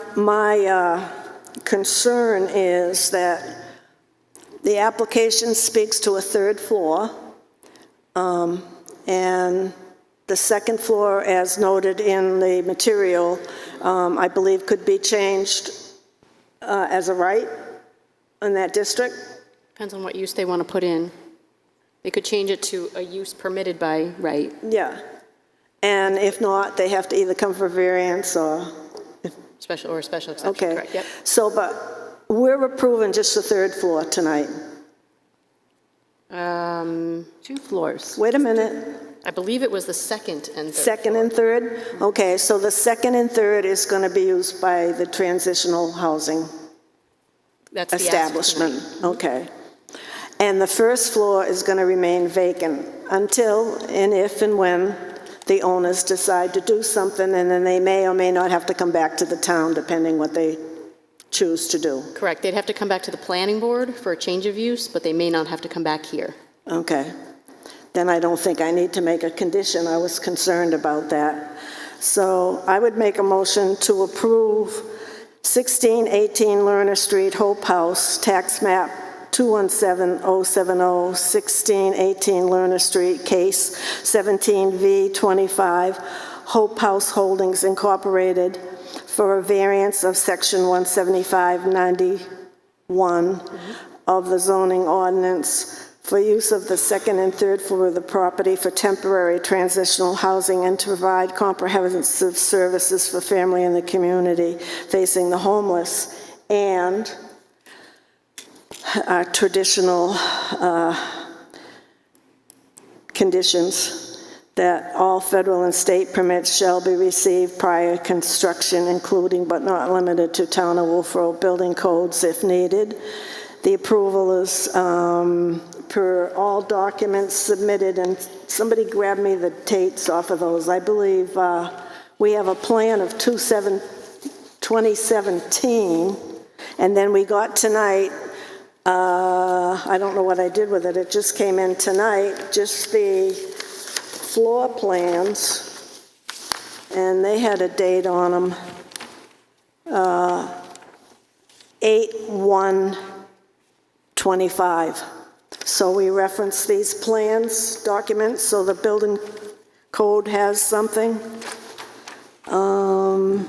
concern is that the application speaks to a 3rd floor, and the 2nd floor, as noted in the material, I believe could be changed as a right in that district. Depends on what use they want to put in. They could change it to a use permitted by right. Yeah. And if not, they have to either come for variance or... Special exception, Okay. correct, yep. So, but we're approving just the 3rd floor tonight. 2 floors. Wait a minute. I believe it was the 2nd and 3rd. 2nd and 3rd? Okay, so the 2nd and 3rd is going to be used by the transitional housing That's the ask establishment. tonight. Okay. And the 1st floor is going to remain vacant until and if and when the owners decide to do something, and then they may or may not have to come back to the town, depending what they choose to do. Correct. They'd have to come back to the planning board for a change of use, but they may not have to come back here. Okay. Then I don't think I need to make a condition. I was concerned about that. So I would make a motion to approve 1618 Lerner Street, Hope House, tax map 217070, 1618 Lerner Street, case 17V25, Hope House Holdings Incorporated, for a variance of section 17591 of the zoning ordinance for use of the 2nd and 3rd floor of the property for temporary transitional housing and to provide comprehensive services for family in the community facing the homeless, and traditional conditions that all federal and state permits shall be received prior to construction, including but not limited to Town of Wolfeboro building codes if needed. The approval is per all documents submitted, and somebody grabbed me the dates off of those. I believe we have a plan of 2017, and then we got tonight, I don't know what I did with it, it just came in tonight, just the floor plans, and they had a date on them, 8/1/25. So we reference these plans, documents, so the building code has something. And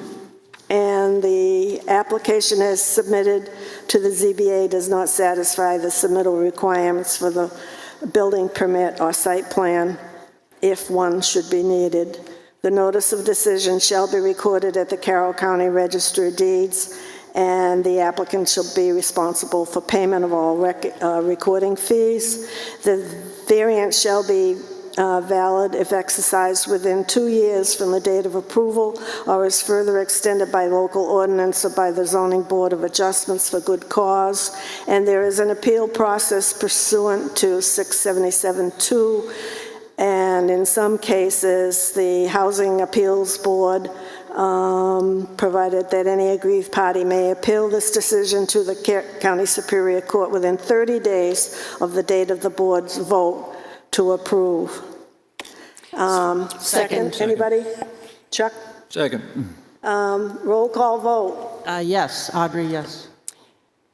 the application as submitted to the ZBA does not satisfy the submittal requirements for the building permit or site plan, if one should be needed. The notice of decision shall be recorded at the Carroll County Register of Deeds, and the applicant shall be responsible for payment of all recording fees. The variance shall be valid if exercised within 2 years from the date of approval, or is further extended by local ordinance or by the Zoning Board of Adjustments for good cause. And there is an appeal process pursuant to 677-2, and in some cases, the Housing Appeals Board provided that any aggrieved party may appeal this decision to the County Superior Court within 30 days of the date of the board's vote to approve. Second, anybody? Chuck? Second. Roll call vote. Yes, Audrey, yes.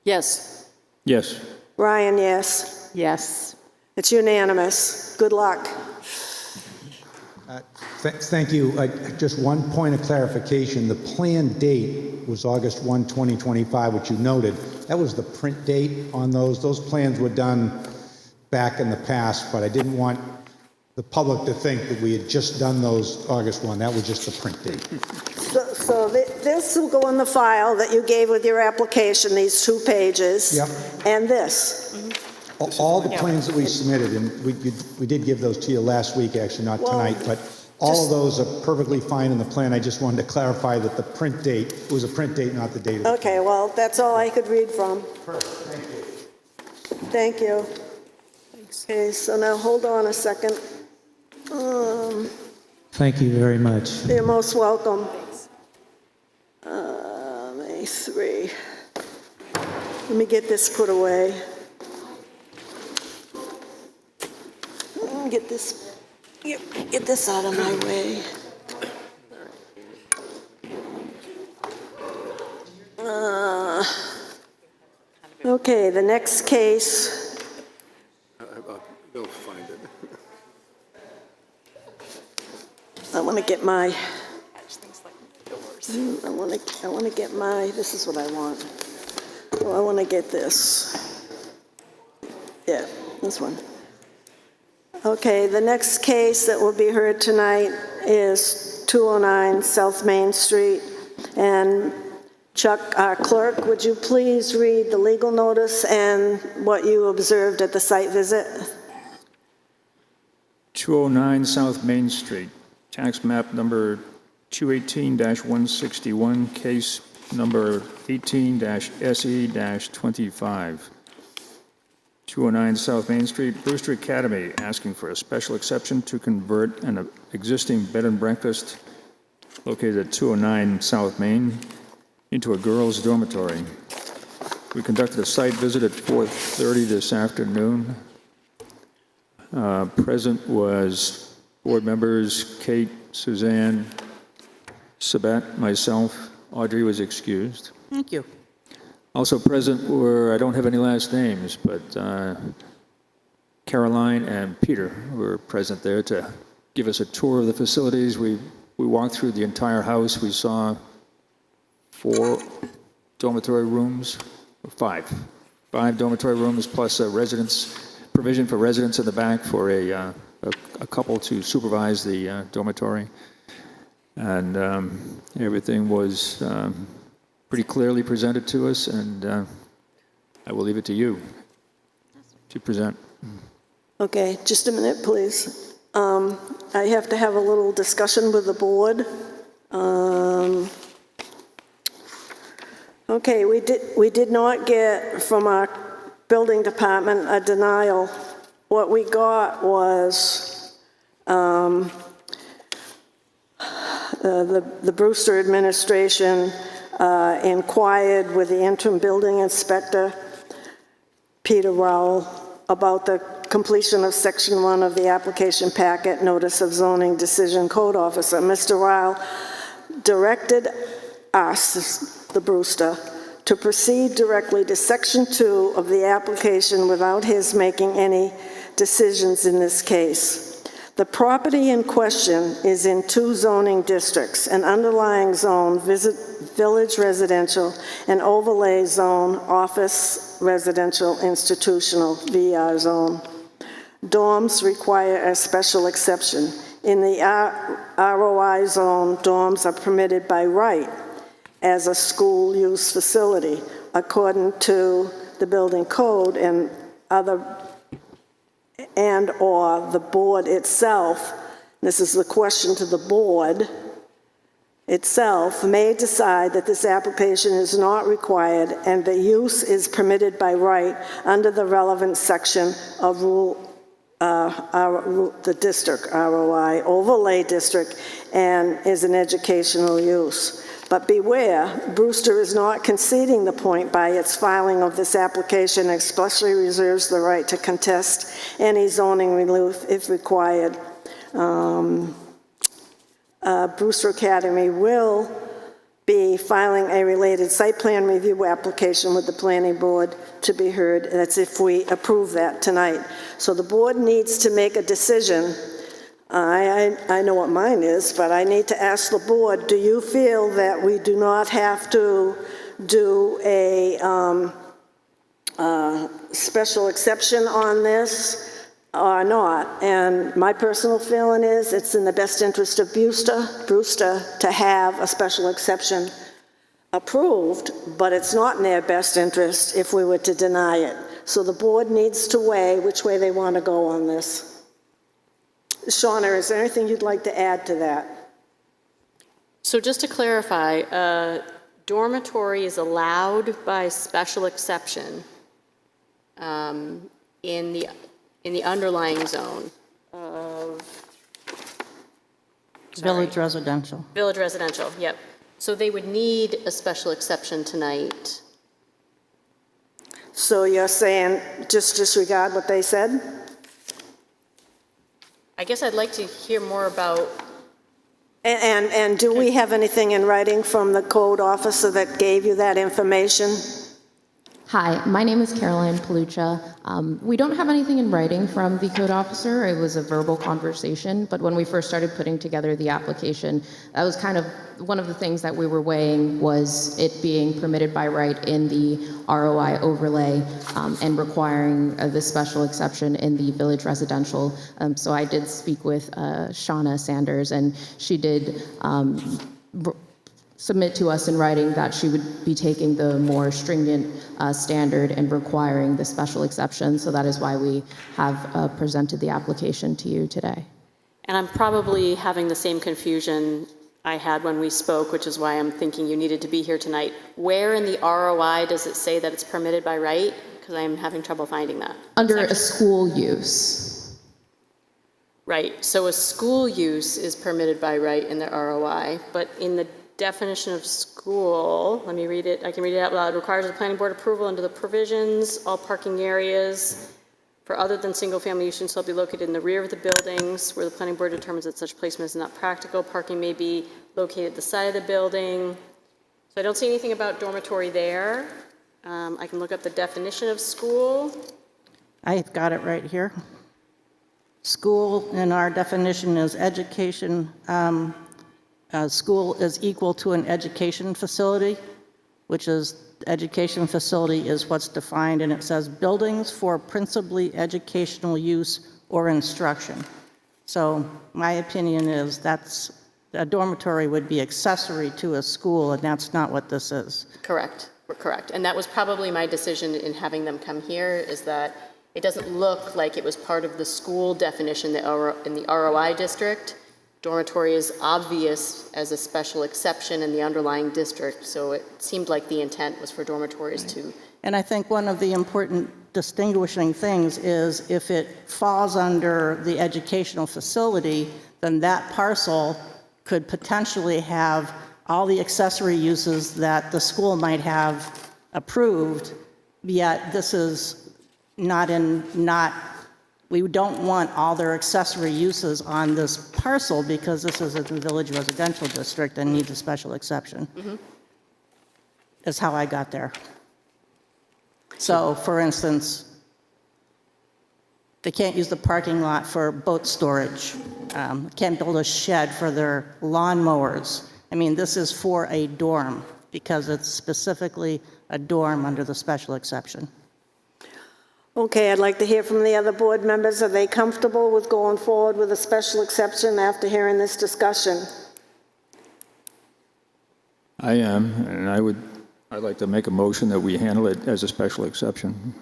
Yes. Yes. Ryan, yes. Yes. It's unanimous. Good luck. Thank you. Just one point of clarification. The planned date was August 1, 2025, which you noted. That was the print date on those. Those plans were done back in the past, but I didn't want the public to think that we had just done those August 1. That was just the print date. So this will go in the file that you gave with your application, these 2 pages. Yep. And this. All the plans that we submitted, and we did give those to you last week, actually, not tonight, but all of those are perfectly fine in the plan. I just wanted to clarify that the print date was a print date, not the date of the Okay, well, that's all I could read from. Perfect, thank you. Thank you. Okay, so now hold on a second. Thank you very much. You're most welcome. May 3. Let me get this put away. Get this out of my way. Okay, the next case. They'll find it. I want to get my. I want to get my. This is what I want. Oh, I want to get this. Yeah, this one. Okay, the next case that will be heard tonight is 209 South Main Street. And Chuck, our clerk, would you please read the legal notice and what you observed at the site visit? 209 South Main Street, tax map number 218-161, case number 18-SE-25. 209 South Main Street, Brewster Academy, asking for a special exception to convert an existing bed and breakfast located at 209 South Main into a girls' dormitory. We conducted a site visit at 4:30 this afternoon. Present was board members Kate, Suzanne, Sabat, myself. Audrey was excused. Thank you. Also present were, I don't have any last names, but Caroline and Peter were present there to give us a tour of the facilities. We walked through the entire house. We saw 4 dormitory rooms, or 5 dormitory rooms, plus a provision for residents in the back for a couple to supervise the dormitory. And everything was pretty clearly presented to us, and I will leave it to you to present. Okay, just a minute, please. I have to have a little discussion with the board. Okay, we did not get from our building department a denial. What we got was the Brewster administration inquired with the interim building inspector, Peter Rowell, about the completion of section 1 of the application packet, notice of zoning decision code officer. Mr. Rowell directed us, the Brewster, to proceed directly to Section 2 of the application without his making any decisions in this case. The property in question is in 2 zoning districts, an underlying zone, village residential, and overlay zone, office residential institutional, VR zone. Dorms require a special exception. In the ROI zone, dorms are permitted by right as a school use facility, according to the building code and or the board itself. This is the question to the board itself, may decide that this application is not required and the use is permitted by right under the relevant section of the district, ROI, overlay district, and is an educational use. But beware, Brewster is not conceding the point by its filing of this application, expressly reserves the right to contest any zoning relief if required. Brewster Academy will be filing a related site plan review application with the planning board to be heard. That's if we approve that tonight. So the board needs to make a decision. I know what mine is, but I need to ask the board, do you feel that we do not have to do a special exception on this or not? And my personal feeling is it's in the best interest of Brewster to have a special exception approved, but it's not in their best interest if we were to deny it. So the board needs to weigh which way they want to go on this. Shauna, is there anything you'd like to add to that? So just to clarify, dormitory is allowed by special exception in the underlying zone of Village residential. Village residential, yep. So they would need a special exception tonight. So you're saying just disregard what they said? I guess I'd like to hear more about. And do we have anything in writing from the code officer that gave you that information? Hi, my name is Caroline Palucha. We don't have anything in writing from the code officer. It was a verbal conversation, but when we first started putting together the application, that was kind of one of the things that we were weighing, was it being permitted by right in the ROI overlay and requiring the special exception in the village residential. So I did speak with Shauna Sanders, and she did submit to us in writing that she would be taking the more stringent standard and requiring the special exception. So that is why we have presented the application to you today. And I'm probably having the same confusion I had when we spoke, which is why I'm thinking you needed to be here tonight. Where in the ROI does it say that it's permitted by right? Because I'm having trouble finding that. Under a school use. Right, so a school use is permitted by right in the ROI, but in the definition of school, let me read it, I can read it out loud, requires the planning board approval under the provisions, all parking areas for other than single-family use shall be located in the rear of the buildings where the planning board determines that such placement is not practical. Parking may be located at the side of the building. So I don't see anything about dormitory there. I can look up the definition of school. I've got it right here. School in our definition is education. School is equal to an education facility, which is, education facility is what's defined, and it says buildings for principally educational use or instruction. So my opinion is that's, a dormitory would be accessory to a school, and that's not what this is. Correct, correct. And that was probably my decision in having them come here, is that it doesn't look like it was part of the school definition in the ROI district. Dormitory is obvious as a special exception in the underlying district, so it seemed like the intent was for dormitories to. And I think one of the important distinguishing things is if it falls under the educational facility, then that parcel could potentially have all the accessory uses that the school might have approved, yet this is we don't want all their accessory uses on this parcel because this is a village residential district and needs a special exception. Mm-hmm. is how I got there. So, for instance, they can't use the parking lot for boat storage, can't build a shed for their lawnmowers. I mean, this is for a dorm, because it's specifically a dorm under the special exception. Okay, I'd like to hear from the other board members. Are they comfortable with going forward with a special exception after hearing this discussion? I am, and I'd like to make a motion that we handle it as a special exception.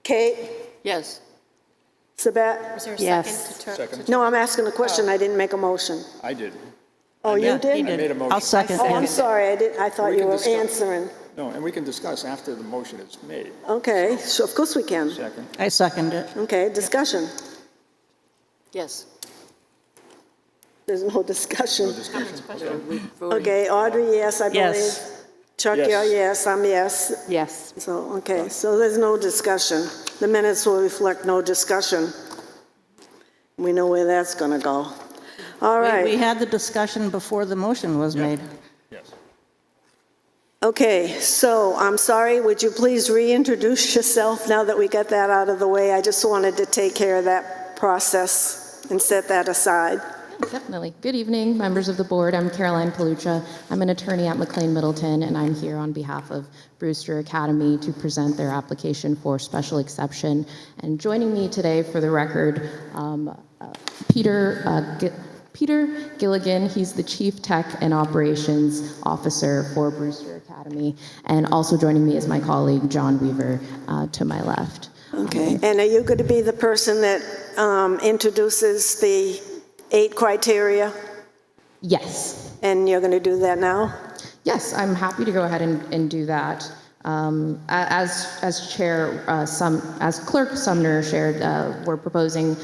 Kate? Yes. Sabat? Is there a Yes. second? No, I'm asking a question. I didn't make a motion. I did. Oh, you Yeah, did? he did. made a motion. I'll second Oh, I'm it. sorry. I thought We you can were discuss. answering. No, and we can discuss after the motion is made. Okay, so of course we can. Second. I second it. Okay, discussion. Yes. There's no discussion. Voting. Okay, Audrey, yes, I believe. Yes. Chuck, Yes. you're yes, I'm yes. Yes. So, okay, so there's no discussion. The minutes will reflect no discussion. We know where that's going to go. All We right. had the discussion before the motion was made. Yes. Okay, so I'm sorry, would you please reintroduce yourself now that we got that out of the way? I just wanted to take care of that process and set that aside. Definitely. Good evening, members of the board. I'm Caroline Palucha. I'm an attorney at McLean Middleton, and I'm here on behalf of Brewster Academy to present their application for special exception. And joining me today, for the record, Peter Gilligan. He's the Chief Tech and Operations Officer for Brewster Academy. And also joining me is my colleague, John Weaver, to my left. Okay, and are you going to be the person that introduces the 8 criteria? Yes. And you're going to do that now? Yes, I'm happy to go ahead and do that. As Clerk Sumner shared, we're proposing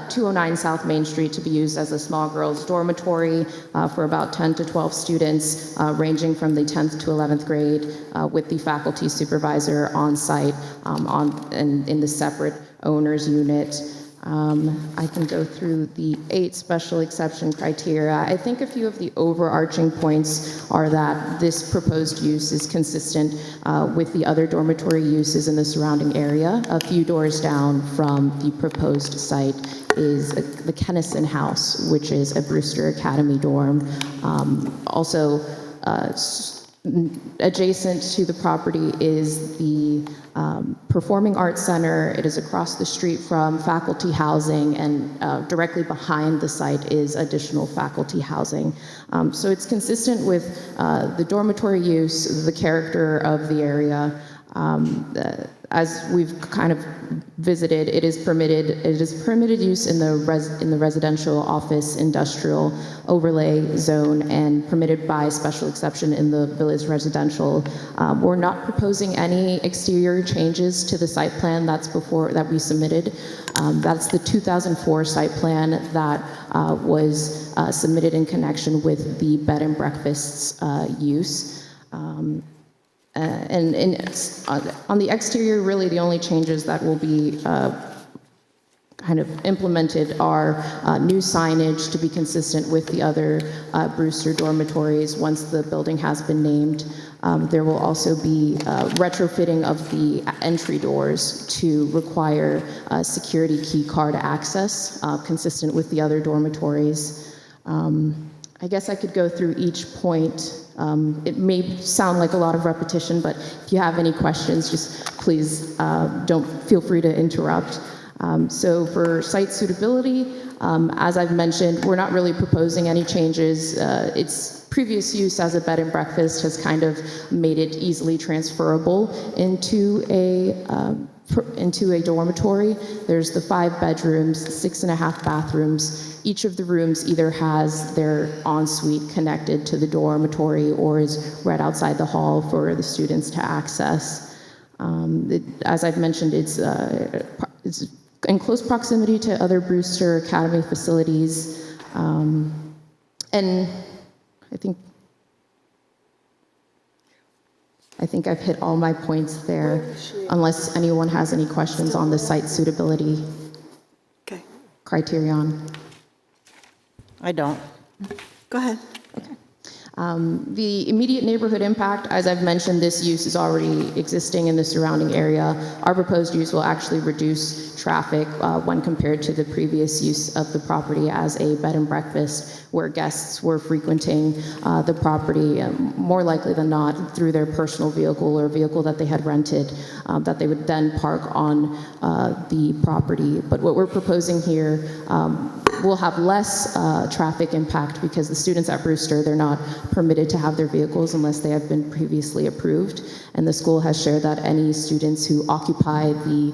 209 South Main Street to be used as a small girls dormitory for about 10 to 12 students, ranging from the 10th to 11th grade, with the faculty supervisor on site in the separate owners unit. I can go through the 8 special exception criteria. I think a few of the overarching points are that this proposed use is consistent with the other dormitory uses in the surrounding area. A few doors down from the proposed site is the Kennison House, which is a Brewster Academy dorm. Also, adjacent to the property is the Performing Arts Center. It is across the street from faculty housing, and directly behind the site is additional faculty housing. So it's consistent with the dormitory use, the character of the area. As we've kind of visited, it is permitted use in the residential, office, industrial overlay zone, and permitted by special exception in the village residential. We're not proposing any exterior changes to the site plan that we submitted. That's the 2004 site plan that was submitted in connection with the bed and breakfasts use. And on the exterior, really the only changes that will be kind of implemented are new signage to be consistent with the other Brewster dormitories once the building has been named. There will also be retrofitting of the entry doors to require security key card access, consistent with the other dormitories. I guess I could go through each point. It may sound like a lot of repetition, but if you have any questions, just please don't feel free to interrupt. So for site suitability, as I've mentioned, we're not really proposing any changes. Its previous use as a bed and breakfast has kind of made it easily transferable into a dormitory. There's the 5 bedrooms, 6.5 bathrooms. Each of the rooms either has their ensuite connected to the dormitory or is right outside the hall for the students to access. As I've mentioned, it's in close proximity to other Brewster Academy facilities. And I think I've hit all my points there, unless anyone has any questions on the site suitability criterion. I don't. Go ahead. The immediate neighborhood impact, as I've mentioned, this use is already existing in the surrounding area. Our proposed use will actually reduce traffic when compared to the previous use of the property as a bed and breakfast, where guests were frequenting the property more likely than not through their personal vehicle or vehicle that they had rented that they would then park on the property. But what we're proposing here will have less traffic impact because the students at Brewster, they're not permitted to have their vehicles unless they have been previously approved. And the school has shared that any students who occupy the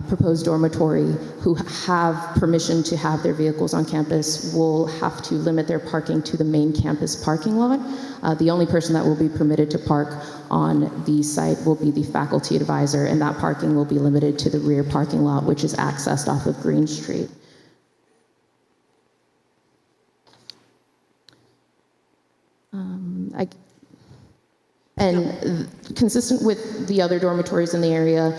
proposed dormitory who have permission to have their vehicles on campus will have to limit their parking to the main campus parking lot. The only person that will be permitted to park on the site will be the faculty advisor, and that parking will be limited to the rear parking lot, which is accessed off of Green Street. Consistent with the other dormitories in the area,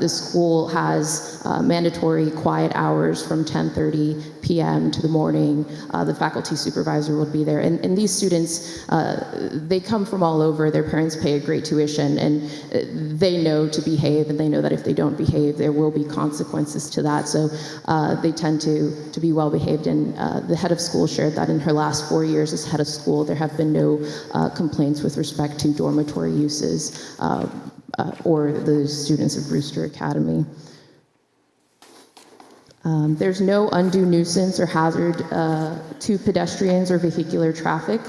the school has mandatory quiet hours from 10:30 p.m. to the morning. The faculty supervisor will be there. And these students, they come from all over. Their parents pay a great tuition, and they know to behave, and they know that if they don't behave, there will be consequences to that. So they tend to be well behaved. And the head of school shared that in her last 4 years as head of school, there have been no complaints with respect to dormitory uses or the students of Brewster Academy. There's no undue nuisance or hazard to pedestrians or vehicular traffic.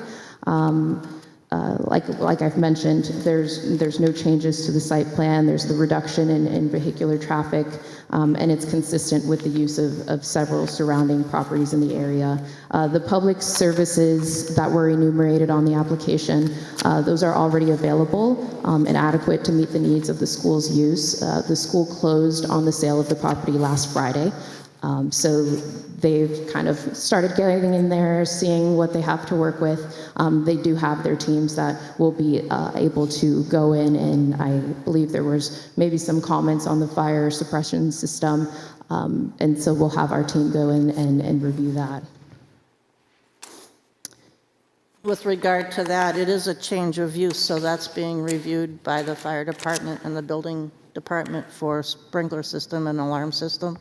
Like I've mentioned, there's no changes to the site plan. There's the reduction in vehicular traffic, and it's consistent with the use of several surrounding properties in the area. The public services that were enumerated on the application, those are already available and adequate to meet the needs of the school's use. The school closed on the sale of the property last Friday. So they've kind of started getting in there, seeing what they have to work with. They do have their teams that will be able to go in, and I believe there was maybe some comments on the fire suppression system, and so we'll have our team go in and review that. With regard to that, it is a change of use, so that's being reviewed by the fire department and the building department for sprinkler system and alarm system.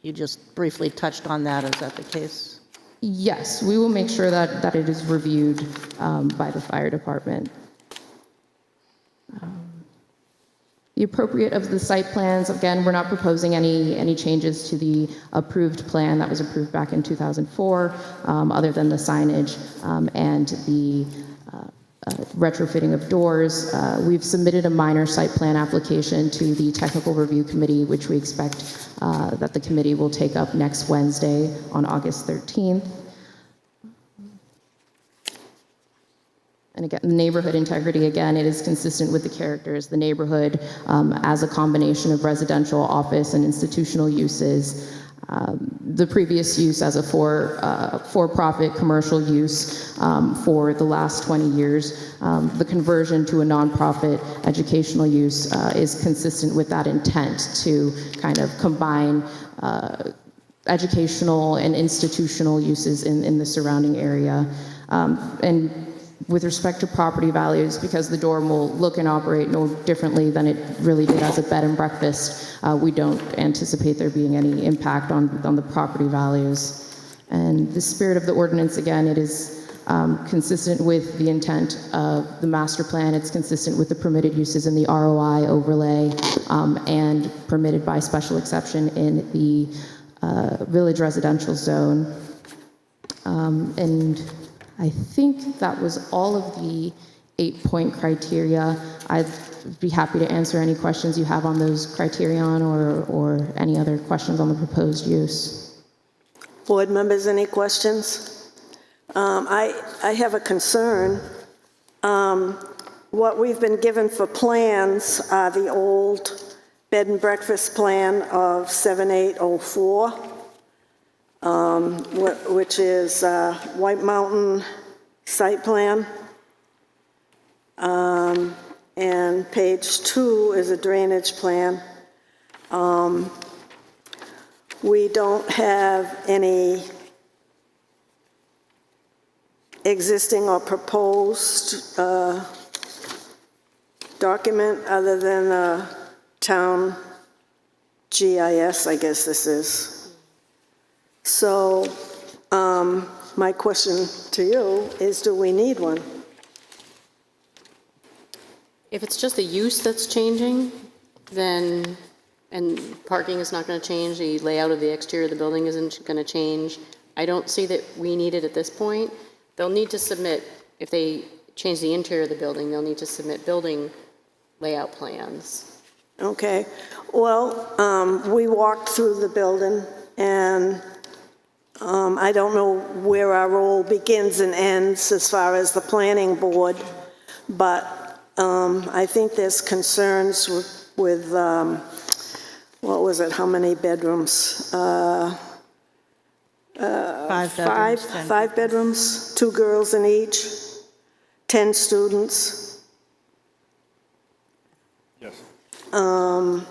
You just briefly touched on that. Is that the case? Yes, we will make sure that it is reviewed by the fire department. The appropriate of the site plans, again, we're not proposing any changes to the approved plan that was approved back in 2004, other than the signage and the retrofitting of doors. We've submitted a minor site plan application to the technical review committee, which we expect that the committee will take up next Wednesday on August 13th. And again, neighborhood integrity, again, it is consistent with the characters. The neighborhood as a combination of residential, office, and institutional uses. The previous use as a for-profit commercial use for the last 20 years. The conversion to a nonprofit educational use is consistent with that intent to kind of combine educational and institutional uses in the surrounding area. And with respect to property values, because the dorm will look and operate no differently than it really did as a bed and breakfast, we don't anticipate there being any impact on the property values. And the spirit of the ordinance, again, it is consistent with the intent of the master plan. It's consistent with the permitted uses in the ROI overlay and permitted by special exception in the village residential zone. And I think that was all of the 8-point criteria. I'd be happy to answer any questions you have on those criterion or any other questions on the proposed use. Board members, any questions? I have a concern. What we've been given for plans are the old bed and breakfast plan of 7804. Which is White Mountain site plan. And page 2 is a drainage plan. We don't have any existing or proposed document other than town GIS, I guess this is. So my question to you is, do we need one? If it's just the use that's changing, then, and parking is not going to change, the layout of the exterior of the building isn't going to change, I don't see that we need it at this point. They'll need to submit, if they change the interior of the building, they'll need to submit building layout plans. Okay, well, we walked through the building, and I don't know where our role begins and ends as far as the planning board, but I think there's concerns with what was it, how many bedrooms? 5 bedrooms. 10 Five bedrooms, 2 girls in each, 10 students. Yes. I'm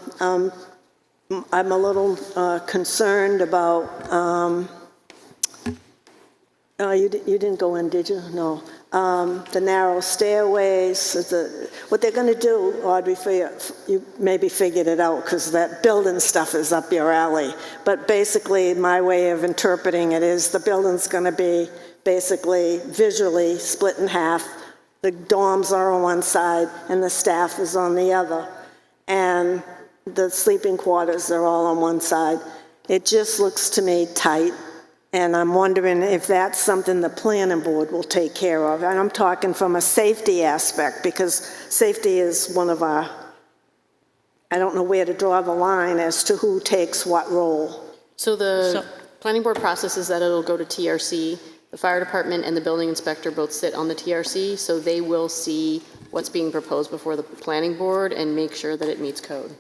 a little concerned about, you didn't go in, did you? No. The narrow stairways, what they're going to do, Audrey, for you maybe figured it out because that building stuff is up your alley. But basically, my way of interpreting it is the building's going to be basically visually split in half. The dorms are on one side and the staff is on the other. And the sleeping quarters are all on one side. It just looks to me tight. And I'm wondering if that's something the planning board will take care of. And I'm talking from a safety aspect, because safety is one of our, I don't know where to draw the line as to who takes what role. So the planning board process is that it'll go to TRC. The fire department and the building inspector both sit on the TRC, so they will see what's being proposed before the planning board and make sure that it meets code.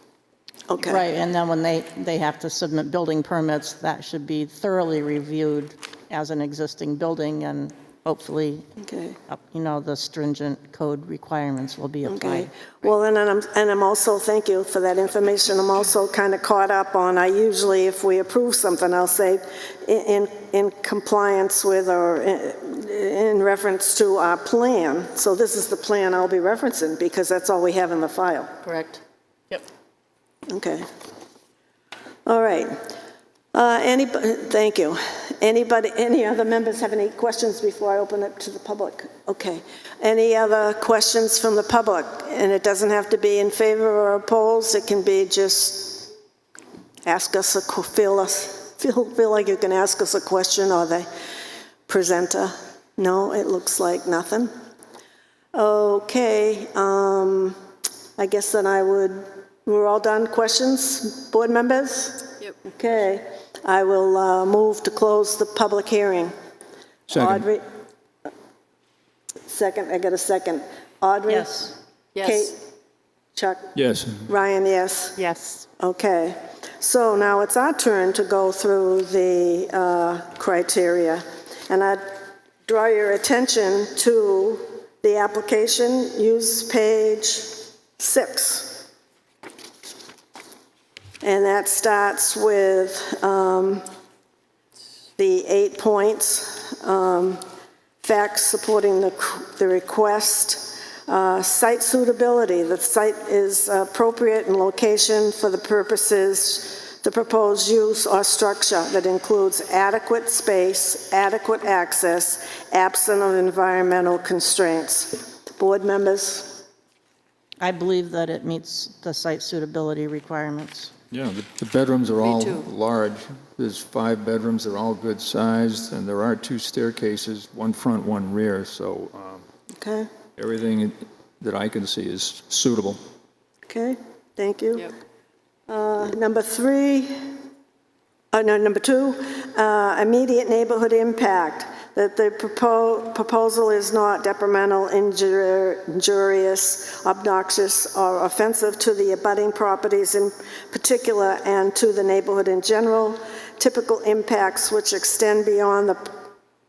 Okay. Right, and then when they have to submit building permits, that should be thoroughly reviewed as an existing building, and hopefully, Okay. the stringent code requirements will be applied. Okay. Well, and I'm also, thank you for that information. I'm also kind of caught up on, I usually, if we approve something, I'll say in compliance with or in reference to our plan. So this is the plan I'll be referencing because that's all we have in the file. Correct? Yep. Okay. All right. Thank you. Any other members have any questions before I open it to the public? Okay. Any other questions from the public? And it doesn't have to be in favor or opposed. It can be just ask us, feel like you can ask us a question, or the presenter. No, it looks like nothing. Okay. I guess then we're all done. Questions, board members? Yep. Okay. I will move to close the public hearing. Second. Audrey? Second, I got a second. Audrey? Yes. Yes. Kate? Chuck? Yes. Ryan, yes? Yes. Okay. So now it's our turn to go through the criteria. And I draw your attention to the application, use page 6. And that starts with the 8 points, facts supporting the request, site suitability. The site is appropriate in location for the purposes, the proposed use or structure that includes adequate space, adequate access, absent of environmental constraints. Board members? I believe that it meets the site suitability requirements. Yeah, the bedrooms are all too. large. There's 5 bedrooms, they're all good sized, and there are 2 staircases, one front, one rear, so Okay. everything that I can see is suitable. Okay, thank you. Yep. Number 2, immediate neighborhood impact, that the proposal is not detrimental, injurious, obnoxious, or offensive to the abutting properties in particular and to the neighborhood in general. Typical impacts which extend beyond the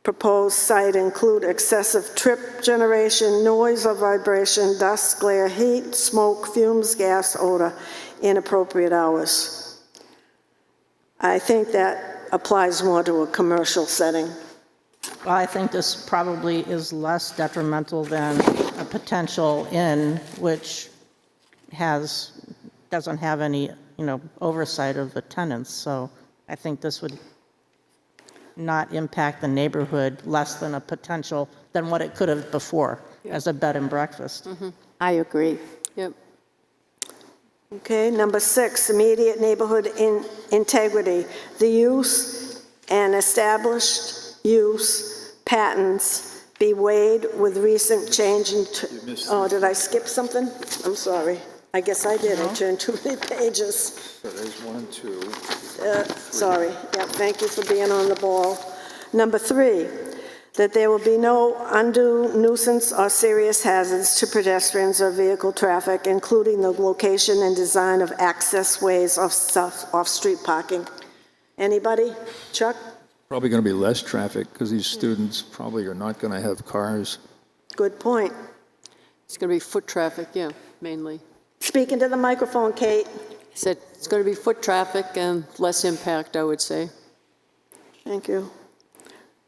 proposed site include excessive trip generation, noise or vibration, dust, glare, heat, smoke, fumes, gas, odor, inappropriate hours. I think that applies more to a commercial setting. Well, I think this probably is less detrimental than a potential inn, which doesn't have any, oversight of the tenants. So I think this would not impact the neighborhood less than what it could have before as a bed and breakfast. I agree. Yep. Okay, number 6, immediate neighborhood integrity. The use and established use patterns be weighed with recent change in... Oh, did I skip something? I'm sorry. I guess I did. I turned too many pages. So there's 1 and 2. Sorry. Yeah, thank you for being on the ball. Number 3, that there will be no undue nuisance or serious hazards to pedestrians or vehicle traffic, including the location and design of access ways off-street parking. Anybody? Chuck? Probably going to be less traffic because these students probably are not going to have cars. Good point. It's going to be foot traffic, yeah, mainly. Speak into the microphone, Kate. He said it's going to be foot traffic and less impact, I would say. Thank you.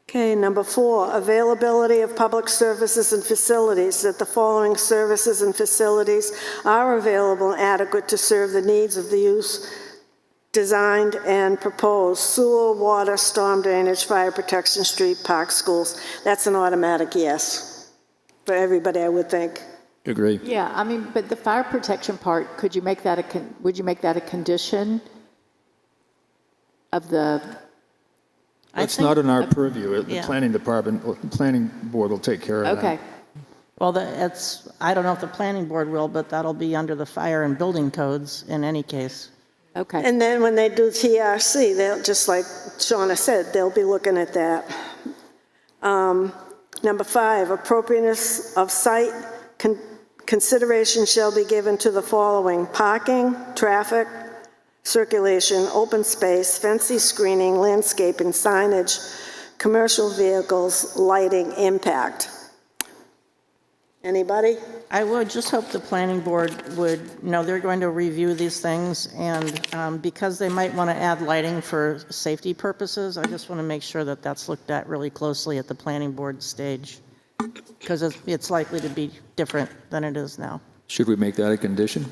Okay, number 4, availability of public services and facilities, that the following services and facilities are available and adequate to serve the needs of the use designed and proposed: sewer, water, storm drainage, fire protection, street, park, schools. That's an automatic yes for everybody, I would think. Agree. Yeah, I mean, but the fire protection part, would you make that a condition of the... That's not in our purview. The Yeah. planning board will take care of that. Okay, Well, I don't know if the planning board will, but that'll be under the fire and building codes in any case. okay. And then when they do TRC, they'll, just like Shauna said, they'll be looking at that. Number 5, appropriateness of site consideration shall be given to the following: parking, traffic, circulation, open space, fencing, screening, landscaping, signage, commercial vehicles, lighting, impact. Anybody? I would just hope the planning board would, they're going to review these things, and because they might want to add lighting for safety purposes, I just want to make sure that that's looked at really closely at the planning board stage, because it's likely to be different than it is now. Should we make that a condition?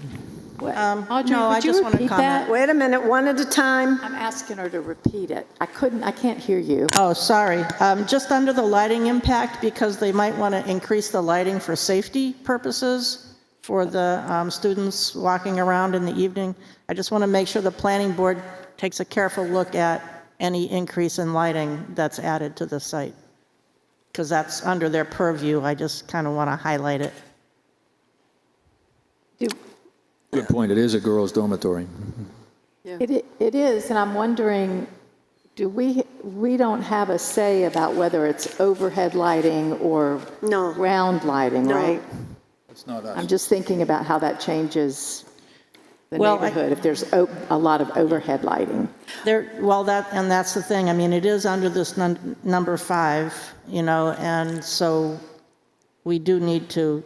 Audrey, no, I would you just wanna repeat comment. that? Wait a minute, one at a time. I'm asking her to repeat it. I can't hear you. Oh, sorry. Just under the lighting impact, because they might want to increase the lighting for safety purposes for the students walking around in the evening. I just want to make sure the planning board takes a careful look at any increase in lighting that's added to the site, because that's under their purview. I just kind of want to highlight it. Good point. It is a girls' dormitory. It is, and I'm wondering, we don't have a say about whether it's overhead lighting or No. ground lighting, No. right? That's not us. I'm just thinking about how that changes the Well, neighborhood if there's a lot of overhead lighting. That's the thing. I mean, it is under this number 5, and so we do need to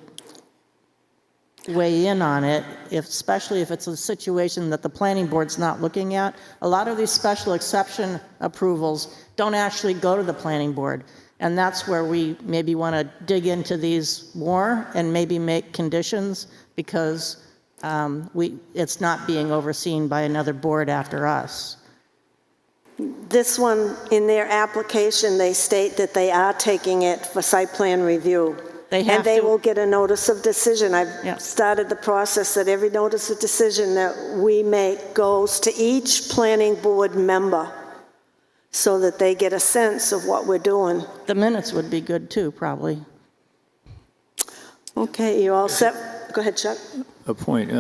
weigh in on it, especially if it's a situation that the planning board's not looking at. A lot of these special exception approvals don't actually go to the planning board, and that's where we maybe want to dig into these more and maybe make conditions, because it's not being overseen by another board after us. This one, in their application, they state that they are taking it for site plan review. They have And they to- will get a notice of decision. Yeah. I've started the process that every notice of decision that we make goes to each planning board member so that they get a sense of what we're doing. The minutes would be good too, probably. Okay, you all set? Go ahead, Chuck. A point.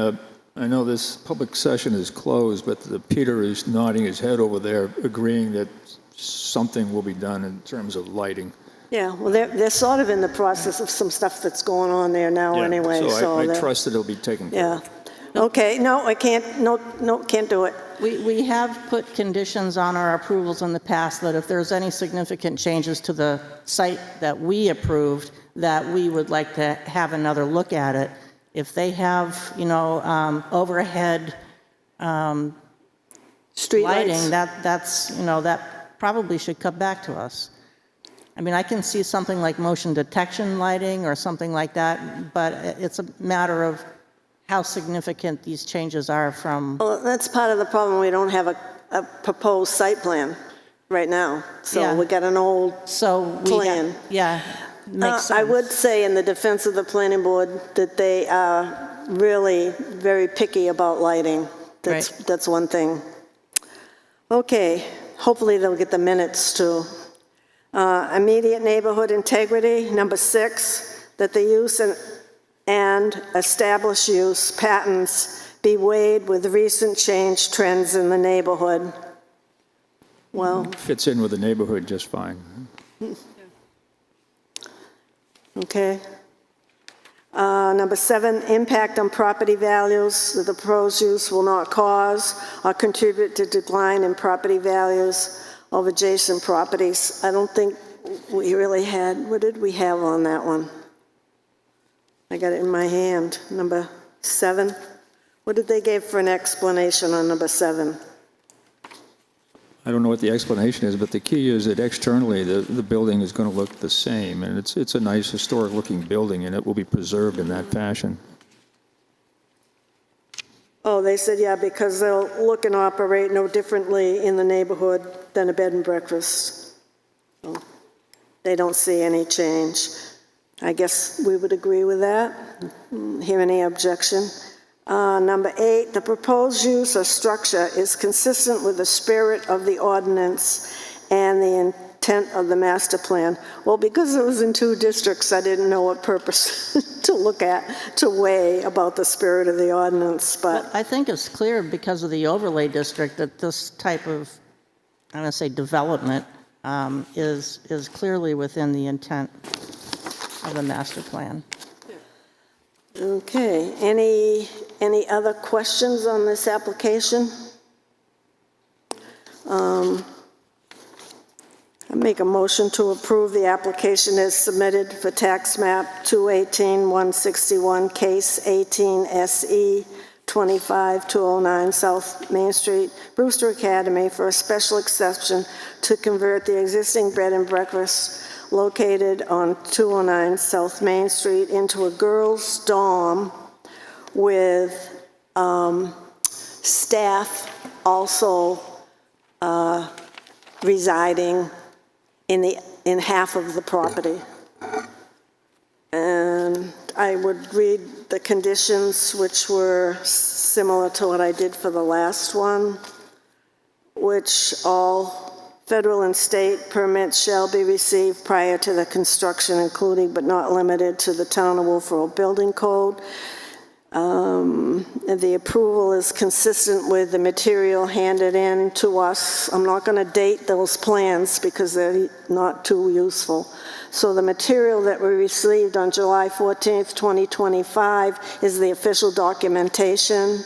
I know this public session is closed, but Peter is nodding his head over there, agreeing that something will be done in terms of lighting. Yeah, well, they're sort of in the process of some stuff that's going on there now anyway. So I they're- trust that it'll be taken care of. Yeah. Okay, no, I can't, no, can't do it. We have put conditions on our approvals in the past that if there's any significant changes to the site that we approved, that we would like to have another look at it. If they have, overhead Street lighting, lights. that probably should come back to us. I mean, I can see something like motion detection lighting or something like that, but it's a matter of how significant these changes are from, Well, that's part of the problem. We don't have a proposed site plan right now. So Yeah. we got an old so we, plan. yeah, makes sense. I would say in the defense of the planning board that they are really very picky about lighting. That's one thing. Okay, hopefully they'll get the minutes too. Immediate neighborhood integrity, number 6, that the use and established use patterns be weighed with recent change trends in the neighborhood. Well, Fits in with the neighborhood just fine. okay. Number 7, impact on property values that the proposed use will not cause or contribute to decline in property values of adjacent properties. I don't think we really had, what did we have on that one? I got it in my hand, number 7. What did they give for an explanation on number 7? I don't know what the explanation is, but the key is that externally the building is going to look the same, and it's a nice historic-looking building, and it will be preserved in that fashion. Oh, they said, yeah, because they'll look and operate no differently in the neighborhood than a bed and breakfast. So they don't see any change. I guess we would agree with that. Hear any objection? Number 8, the proposed use or structure is consistent with the spirit of the ordinance and the intent of the master plan. Well, because it was in 2 districts, I didn't know what purpose to look at, to weigh about the spirit of the ordinance, but I think it's clear because of the overlay district that this type of, I'm going to say development, is clearly within the intent of the master plan. okay. Any other questions on this application? I make a motion to approve the application as submitted for tax map 218-161, case 18 SE 25209 South Main Street, Brewster Academy, for a special exception to convert the existing bed and breakfast located on 209 South Main Street into a girls' dorm with staff also residing in half of the property. And I would read the conditions, which were similar to what I did for the last one, which all federal and state permits shall be received prior to the construction, including but not limited to the Town of Wolfeboro Building Code. The approval is consistent with the material handed in to us. I'm not going to date those plans because they're not too useful. So the material that we received on July 14th, 2025 is the official documentation.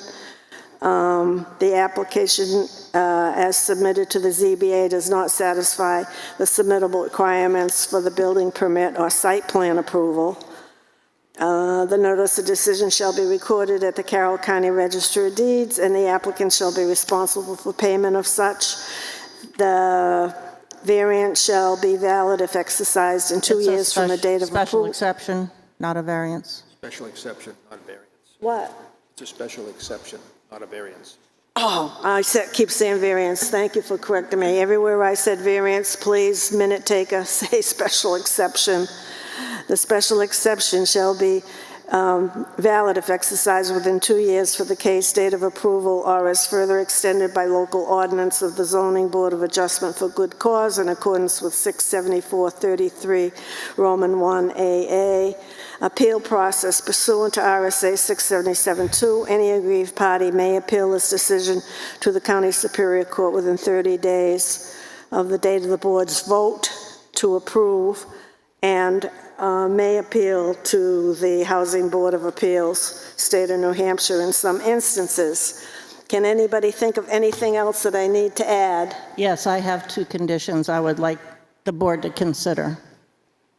The application as submitted to the ZBA does not satisfy the submittable requirements for the building permit or site plan approval. The notice of decision shall be recorded at the Carroll County Register of Deeds, and the applicant shall be responsible for payment of such. The variance shall be valid if exercised in 2 years from the date of Special approval. exception, not a variance. Special exception, not a variance. What? It's a special exception, not a variance. Oh, I keep saying variance. Thank you for correcting me. Everywhere I said variance, please, minute taker, say special exception. The special exception shall be valid if exercised within 2 years for the case date of approval or as further extended by local ordinance of the Zoning Board of Adjustment for good cause in accordance with 674-33 Roman 1 AA. Appeal process pursuant to RSA 677-2. Any aggrieved party may appeal this decision to the County Superior Court within 30 days of the date of the board's vote to approve, and may appeal to the Housing Board of Appeals, State of New Hampshire in some instances. Can anybody think of anything else that I need to add? Yes, I have 2 conditions I would like the board to consider.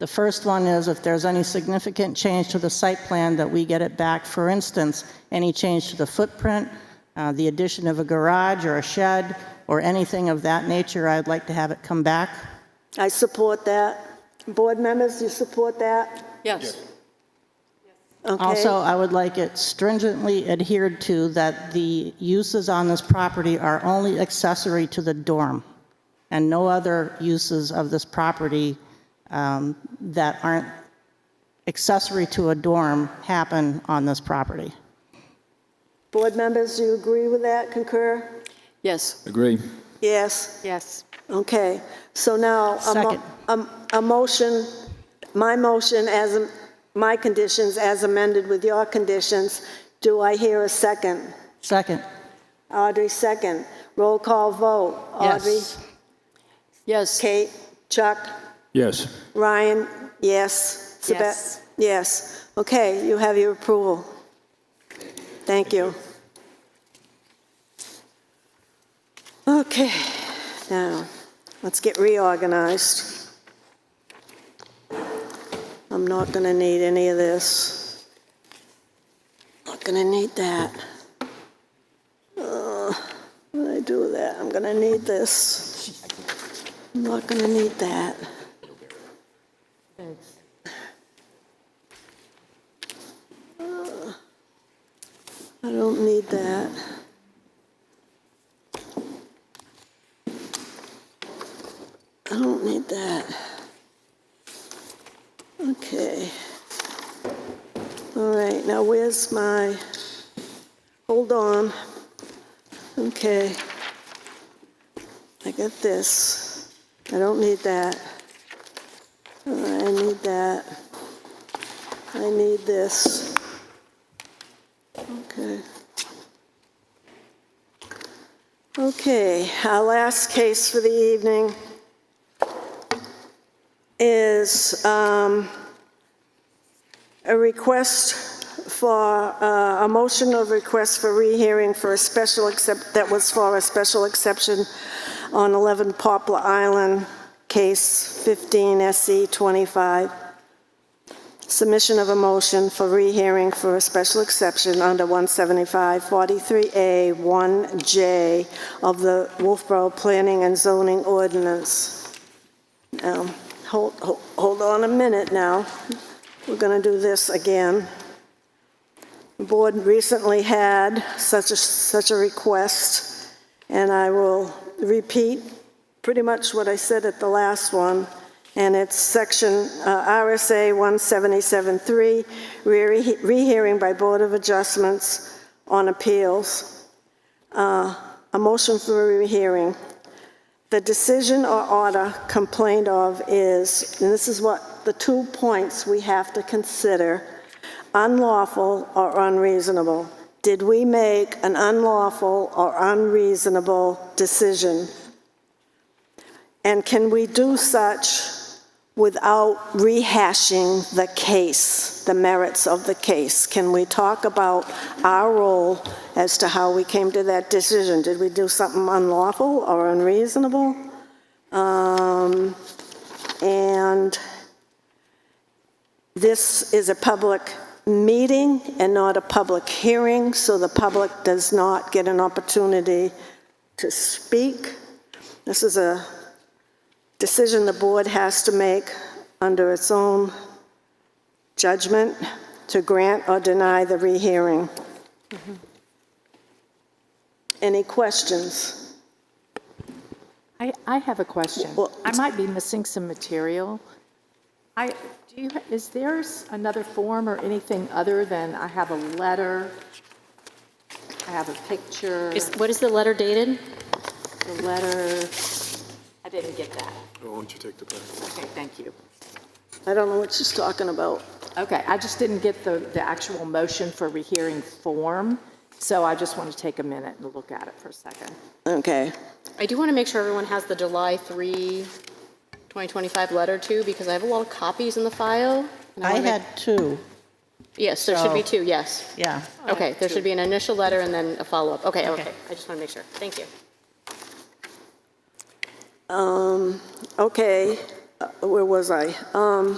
The first one is if there's any significant change to the site plan that we get it back. For instance, any change to the footprint, the addition of a garage or a shed or anything of that nature, I'd like to have it come back. I support that. Board members, you support that? Yes. Okay. Also, I would like it stringently adhered to that the uses on this property are only accessory to the dorm, and no other uses of this property that aren't accessory to a dorm happen on this property. Board members, do you agree with that, concur? Yes. Agree. Yes? Yes. Okay, so now, Second. a motion, my motion as, my conditions as amended with your conditions. Do I hear a second? Second. Audrey, second. Roll call vote. Audrey? Yes. Yes. Kate? Chuck? Yes. Ryan? Yes? Yes. Yes. Okay, you have your approval. Thank you. Okay, now, let's get reorganized. I'm not going to need any of this. Not going to need that. When I do that, I'm going to need this. I'm not going to need that. I don't need that. I don't need that. Okay. All right, now where's my, hold on. Okay. I got this. I don't need that. All right, I need that. I need this. Okay. Okay, our last case for the evening is a request for, a motion of request for rehearing for a special that was for a special exception on 11 Poplar Island, case 15 SC 25. Submission of a motion for rehearing for a special exception under 175-43A 1J of the Wolfeboro Planning and Zoning Ordinance. Hold on a minute now. We're going to do this again. The board recently had such a request, and I will repeat pretty much what I said at the last one. And it's section RSA 177.3, rehearing by Board of Adjustments on appeals. A motion for rehearing. The decision or order complained of is, and this is what the 2 points we have to consider, unlawful or unreasonable. Did we make an unlawful or unreasonable decision? And can we do such without rehashing the case, the merits of the case? Can we talk about our role as to how we came to that decision? Did we do something unlawful or unreasonable? And this is a public meeting and not a public hearing, so the public does not get an opportunity to speak. This is a decision the board has to make under its own judgment to grant or deny the rehearing. Any questions? I have a question. Well, I might be missing some material. Is there another form or anything other than I have a letter, I have a picture? What is the letter dated? The letter, I didn't get that. Why don't you take the pen? Okay, thank you. I don't know what she's talking about. Okay, I just didn't get the actual motion for rehearing form, so I just want to take a minute and look at it for a second. Okay. I do want to make sure everyone has the July 3, 2025 letter too, because I have a lot of copies in the file. and I wanna make- had two, Yes, there should be two, yes. yeah. Okay, there should be an initial letter and then a follow-up. Okay, okay, I just want to make sure. Thank you. Okay, where was I?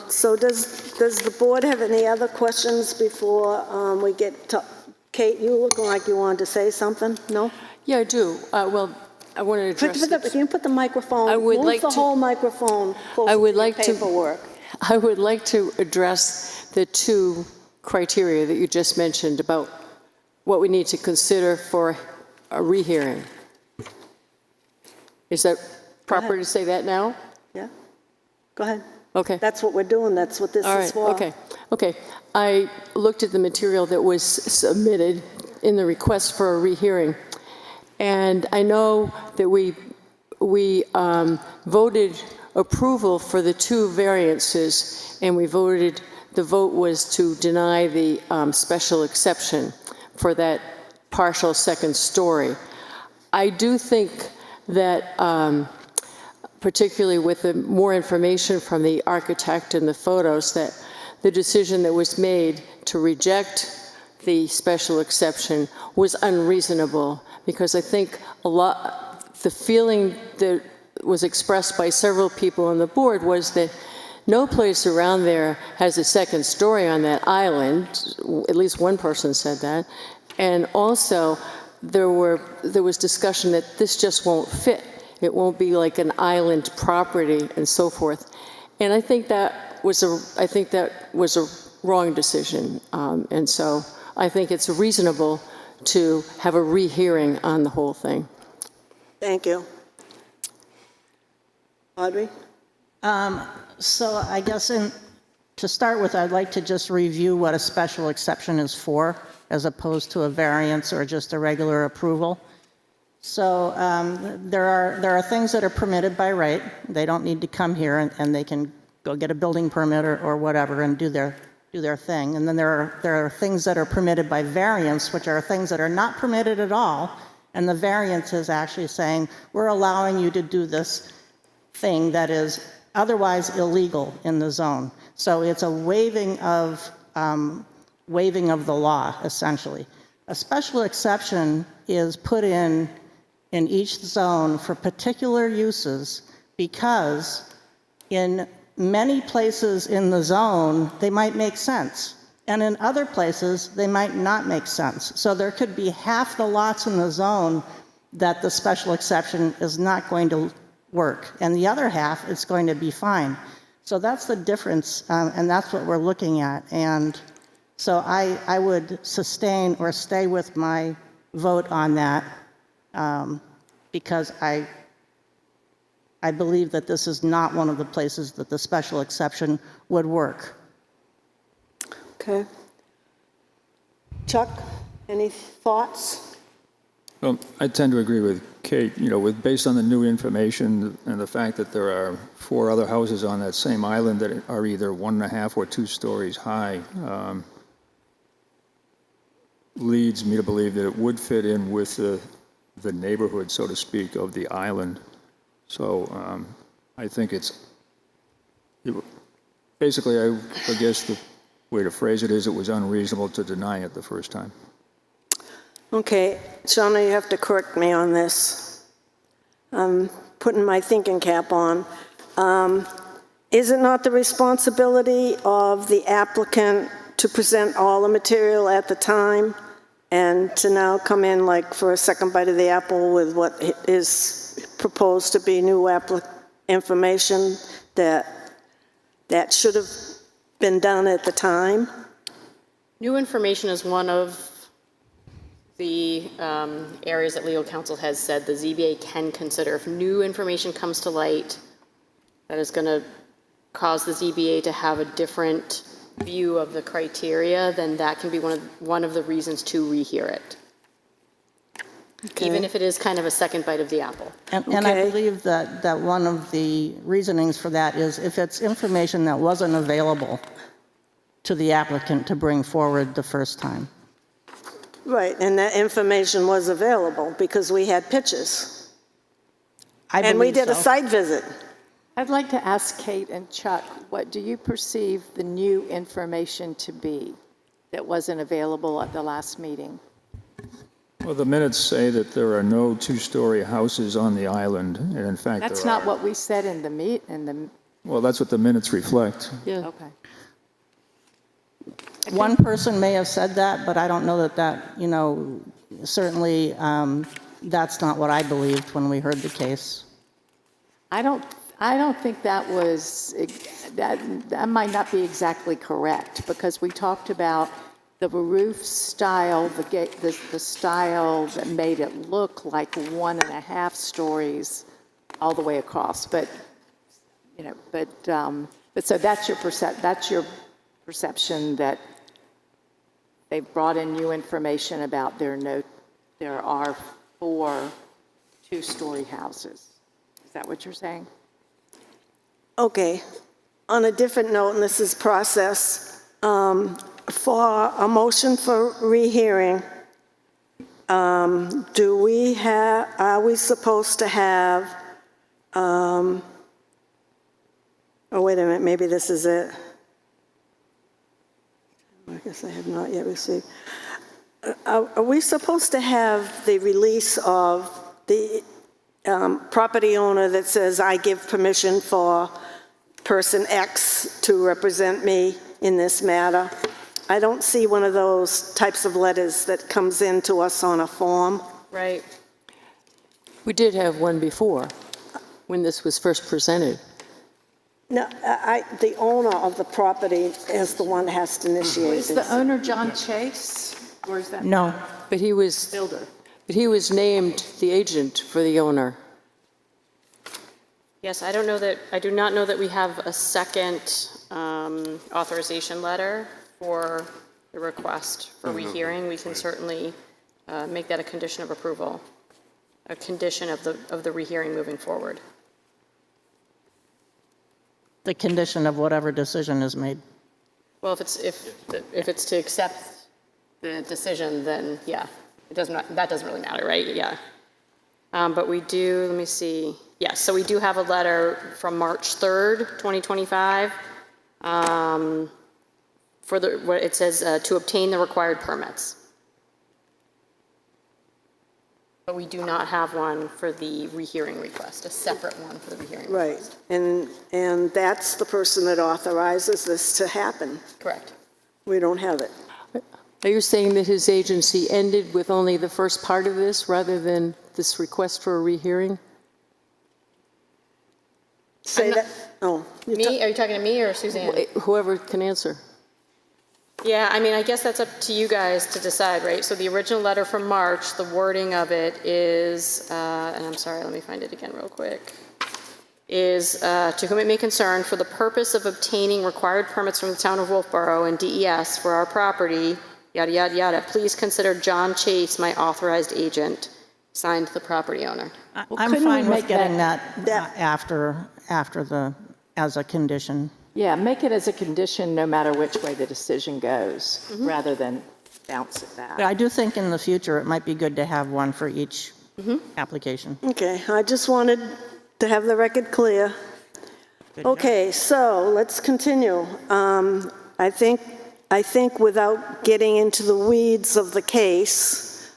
So does the board have any other questions before we get to, Kate, you looking like you wanted to say something? No? Yeah, I do. Well, I want to address Can you put the microphone, I would move like the to- whole microphone I closer would to your like to- paperwork. I would like to address the two criteria that you just mentioned about what we need to consider for a rehearing. Is that proper to say that now? Yeah? Go ahead. Okay. That's what we're doing. That's what this All is right, for. okay. I looked at the material that was submitted in the request for a rehearing, and I know that we voted approval for the two variances, and the vote was to deny the special exception for that partial second story. I do think that particularly with the more information from the architect and the photos, that the decision that was made to reject the special exception was unreasonable, because I think the feeling that was expressed by several people on the board was that no place around there has a second story on that island. At least one person said that. And also, there was discussion that this just won't fit. It won't be like an island property and so forth. And I think that was a wrong decision. And so I think it's reasonable to have a rehearing on the whole thing. Thank you. Audrey? So I guess to start with, I'd like to just review what a special exception is for, as opposed to a variance or just a regular approval. So there are things that are permitted by right. They don't need to come here, and they can go get a building permit or whatever and do their thing. And then there are things that are permitted by variance, which are things that are not permitted at all. And the variance is actually saying, we're allowing you to do this thing that is otherwise illegal in the zone. So it's a waiving of the law, essentially. A special exception is put in each zone for particular uses, because in many places in the zone, they might make sense. And in other places, they might not make sense. So there could be half the lots in the zone that the special exception is not going to work, and the other half is going to be fine. So that's the difference, and that's what we're looking at. And so I would sustain or stay with my vote on that, because I believe that this is not one of the places that the special exception would work. Okay. Chuck, any thoughts? Well, I tend to agree with Kate, based on the new information and the fact that there are 4 other houses on that same island that are either 1.5 or 2 stories high, leads me to believe that it would fit in with the neighborhood, so to speak, of the island. So I think basically, I guess the way to phrase it is, it was unreasonable to deny it the first time. Okay, Shauna, you have to correct me on this. I'm putting my thinking cap on. Is it not the responsibility of the applicant to present all the material at the time, and to now come in like for a second bite of the apple with what is proposed to be new information that should have been done at the time? New information is one of the areas that legal counsel has said the ZBA can consider. If new information comes to light that is going to cause the ZBA to have a different view of the criteria, then that can be one of the reasons to rehear it. Okay. Even if it is kind of a second bite of the apple. And I believe that one of the reasonings for that is if it's information that wasn't available to the applicant to bring forward the first time. Right, and that information was available because we had pictures. And we did a site visit. I'd like to ask Kate and Chuck, what do you perceive the new information to be that wasn't available at the last meeting? Well, the minutes say that there are no 2-story houses on the island, and in fact, That's not what we said in the Well, that's what the minutes reflect. Yeah. Okay. One person may have said that, but I don't know that certainly that's not what I believed when we heard the case. I I don't think that was, that might not be exactly correct, because we talked about the roof style, the style that made it look like 1.5 stories all the way across, but, you know, but so that's your perception that they've brought in new information about there are 4 two-story houses. Is that what you're saying? Okay. On a different note, and this is process, for a motion for rehearing, are we supposed to have, oh, wait a minute, maybe this is it. I guess I have not yet received. Are we supposed to have the release of the property owner that says, I give permission for person X to represent me in this matter? I don't see one of those types of letters that comes in to us on a form. Right. We did have one before, when this was first presented. No, the owner of the property is the one that has to initiate Is this. the owner John Chase, or is that? No. But he was Builder. But he was named the agent for the owner. Yes, I do not know that we have a second authorization letter for the request for rehearing. We can certainly make that a condition of approval, a condition of the rehearing moving forward. The condition of whatever decision is made. Well, if it's to accept the decision, then yeah, that doesn't really matter, right? Yeah. But we do, let me see. Yes, so we do have a letter from March 3rd, 2025, where it says to obtain the required permits. But we do not have one for the rehearing request, a separate one for the rehearing request. Right, and that's the person that authorizes this to happen. Correct. We don't have it. Are you saying that his agency ended with only the first part of this rather than this request for a rehearing? Say that, oh. Me? Are you talking to me or Suzanne? Whoever can answer. Yeah, I mean, I guess that's up to you guys to decide, right? So the original letter from March, the wording of it is, and I'm sorry, let me find it again real quick, is to whom it may concern, for the purpose of obtaining required permits from the town of Wolfeboro and DES for our property, yada, yada, yada, please consider John Chase my authorized agent, signed the property owner. I'm fine with getting that after as a condition. Yeah, make it as a condition no matter which way the decision goes, rather than bounce it back. But I do think in the future it might be good to have one for each application. Okay, I just wanted to have the record clear. Okay, so let's continue. I think without getting into the weeds of the case,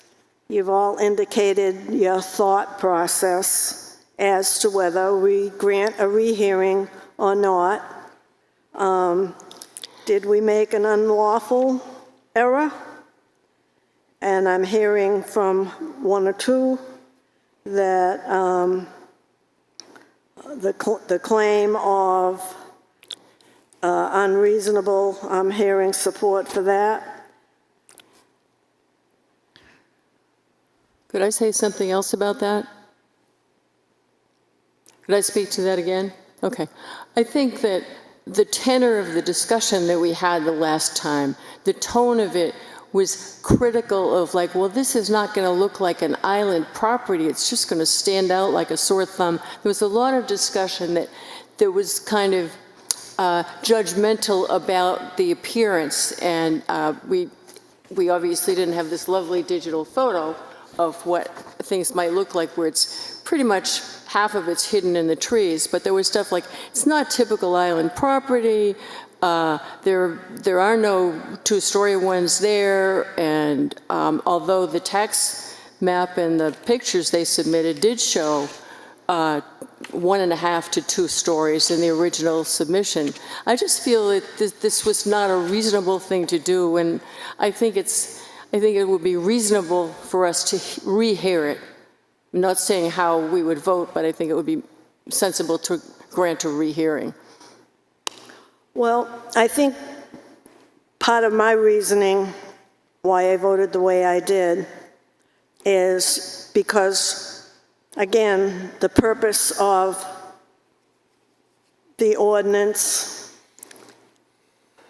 you've all indicated your thought process as to whether we grant a rehearing or not. Did we make an unlawful error? And I'm hearing from one or two that the claim of unreasonable, I'm hearing support for that. Could I say something else about that? Could I speak to that again? Okay. I think that the tenor of the discussion that we had the last time, the tone of it was critical of like, well, this is not going to look like an island property. It's just going to stand out like a sore thumb. There was a lot of discussion that was kind of judgmental about the appearance. And we obviously didn't have this lovely digital photo of what things might look like, where it's pretty much half of it's hidden in the trees, but there was stuff like, it's not typical island property, there are no two-story ones there, and although the tax map and the pictures they submitted did show 1.5 to 2 stories in the original submission, I just feel that this was not a reasonable thing to do, and I think it would be reasonable for us to rehear it. I'm not saying how we would vote, but I think it would be sensible grant a rehearing. Well, I think part of my reasoning why I voted the way I did is because, again, the purpose of the ordinance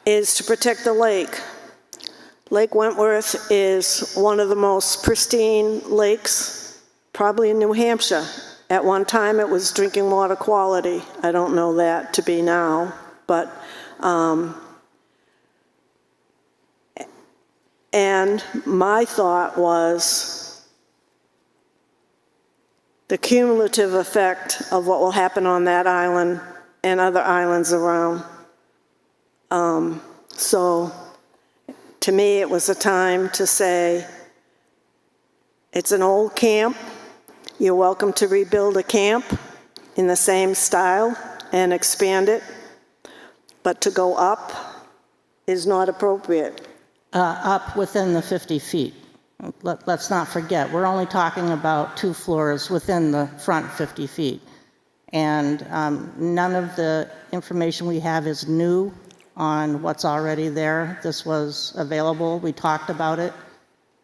is to protect the lake. Lake Wentworth is one of the most pristine lakes, probably in New Hampshire. At one time, it was drinking water quality. I don't know that to be now, but and my thought was the cumulative effect of what will happen on that island and other islands around. So to me, it was a time to say, it's an old camp. You're welcome to rebuild a camp in the same style and expand it, but to go up is not appropriate. Up within the 50 feet. Let's not forget, we're only talking about 2 floors within the front 50 feet. And none of the information we have is new on what's already there. This was available. We talked about it.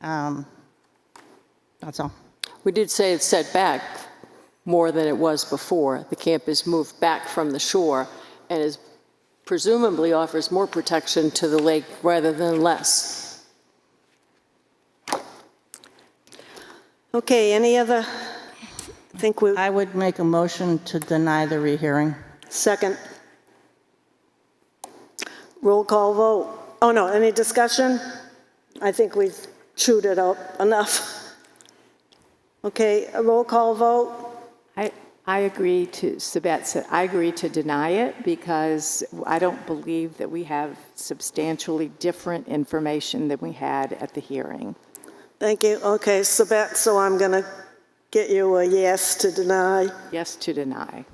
That's all. We did say it's set back more than it was before. The camp is moved back from the shore and is presumably offers more protection to the lake rather than less. Okay, any other? I would make a motion to deny the rehearing. Second. Roll call vote. Oh, no, any discussion? I think we've chewed it up enough. Okay, a roll call vote. I agree to, Sabette said, I agree to deny it because I don't believe that we have substantially different information than we had at the hearing. Thank you. Okay, Sabette, so I'm going to get you a yes to deny. Yes to deny.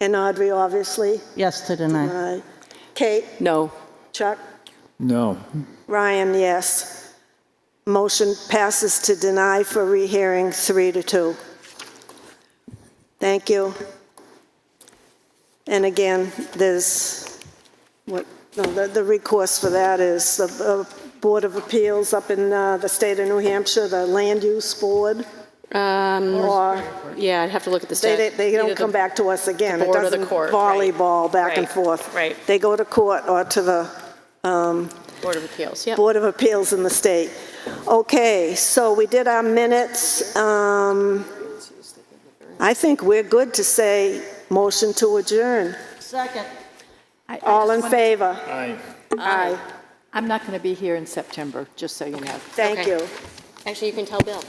And Audrey, obviously? Yes to deny. Kate? No. Chuck? No. Ryan, yes. Motion passes to deny for rehearing 3-2. Thank you. And again, there's, the recourse for that is the Board of Appeals up in the state of New Hampshire, the Land Use Board. Or Yeah, I'd have to look at the statute. they don't come back to us again. It board or the doesn't court, right. volleyball back and Right, forth. right. They go to court or to the Board of Appeals, yep. Board of Appeals in the state. Okay, so we did our minutes. I think we're good to say motion to adjourn. Second. All in favor? Aye. Aye. I'm not going to be here in September, just so you know. Thank Okay. you. Actually, you can tell Bill.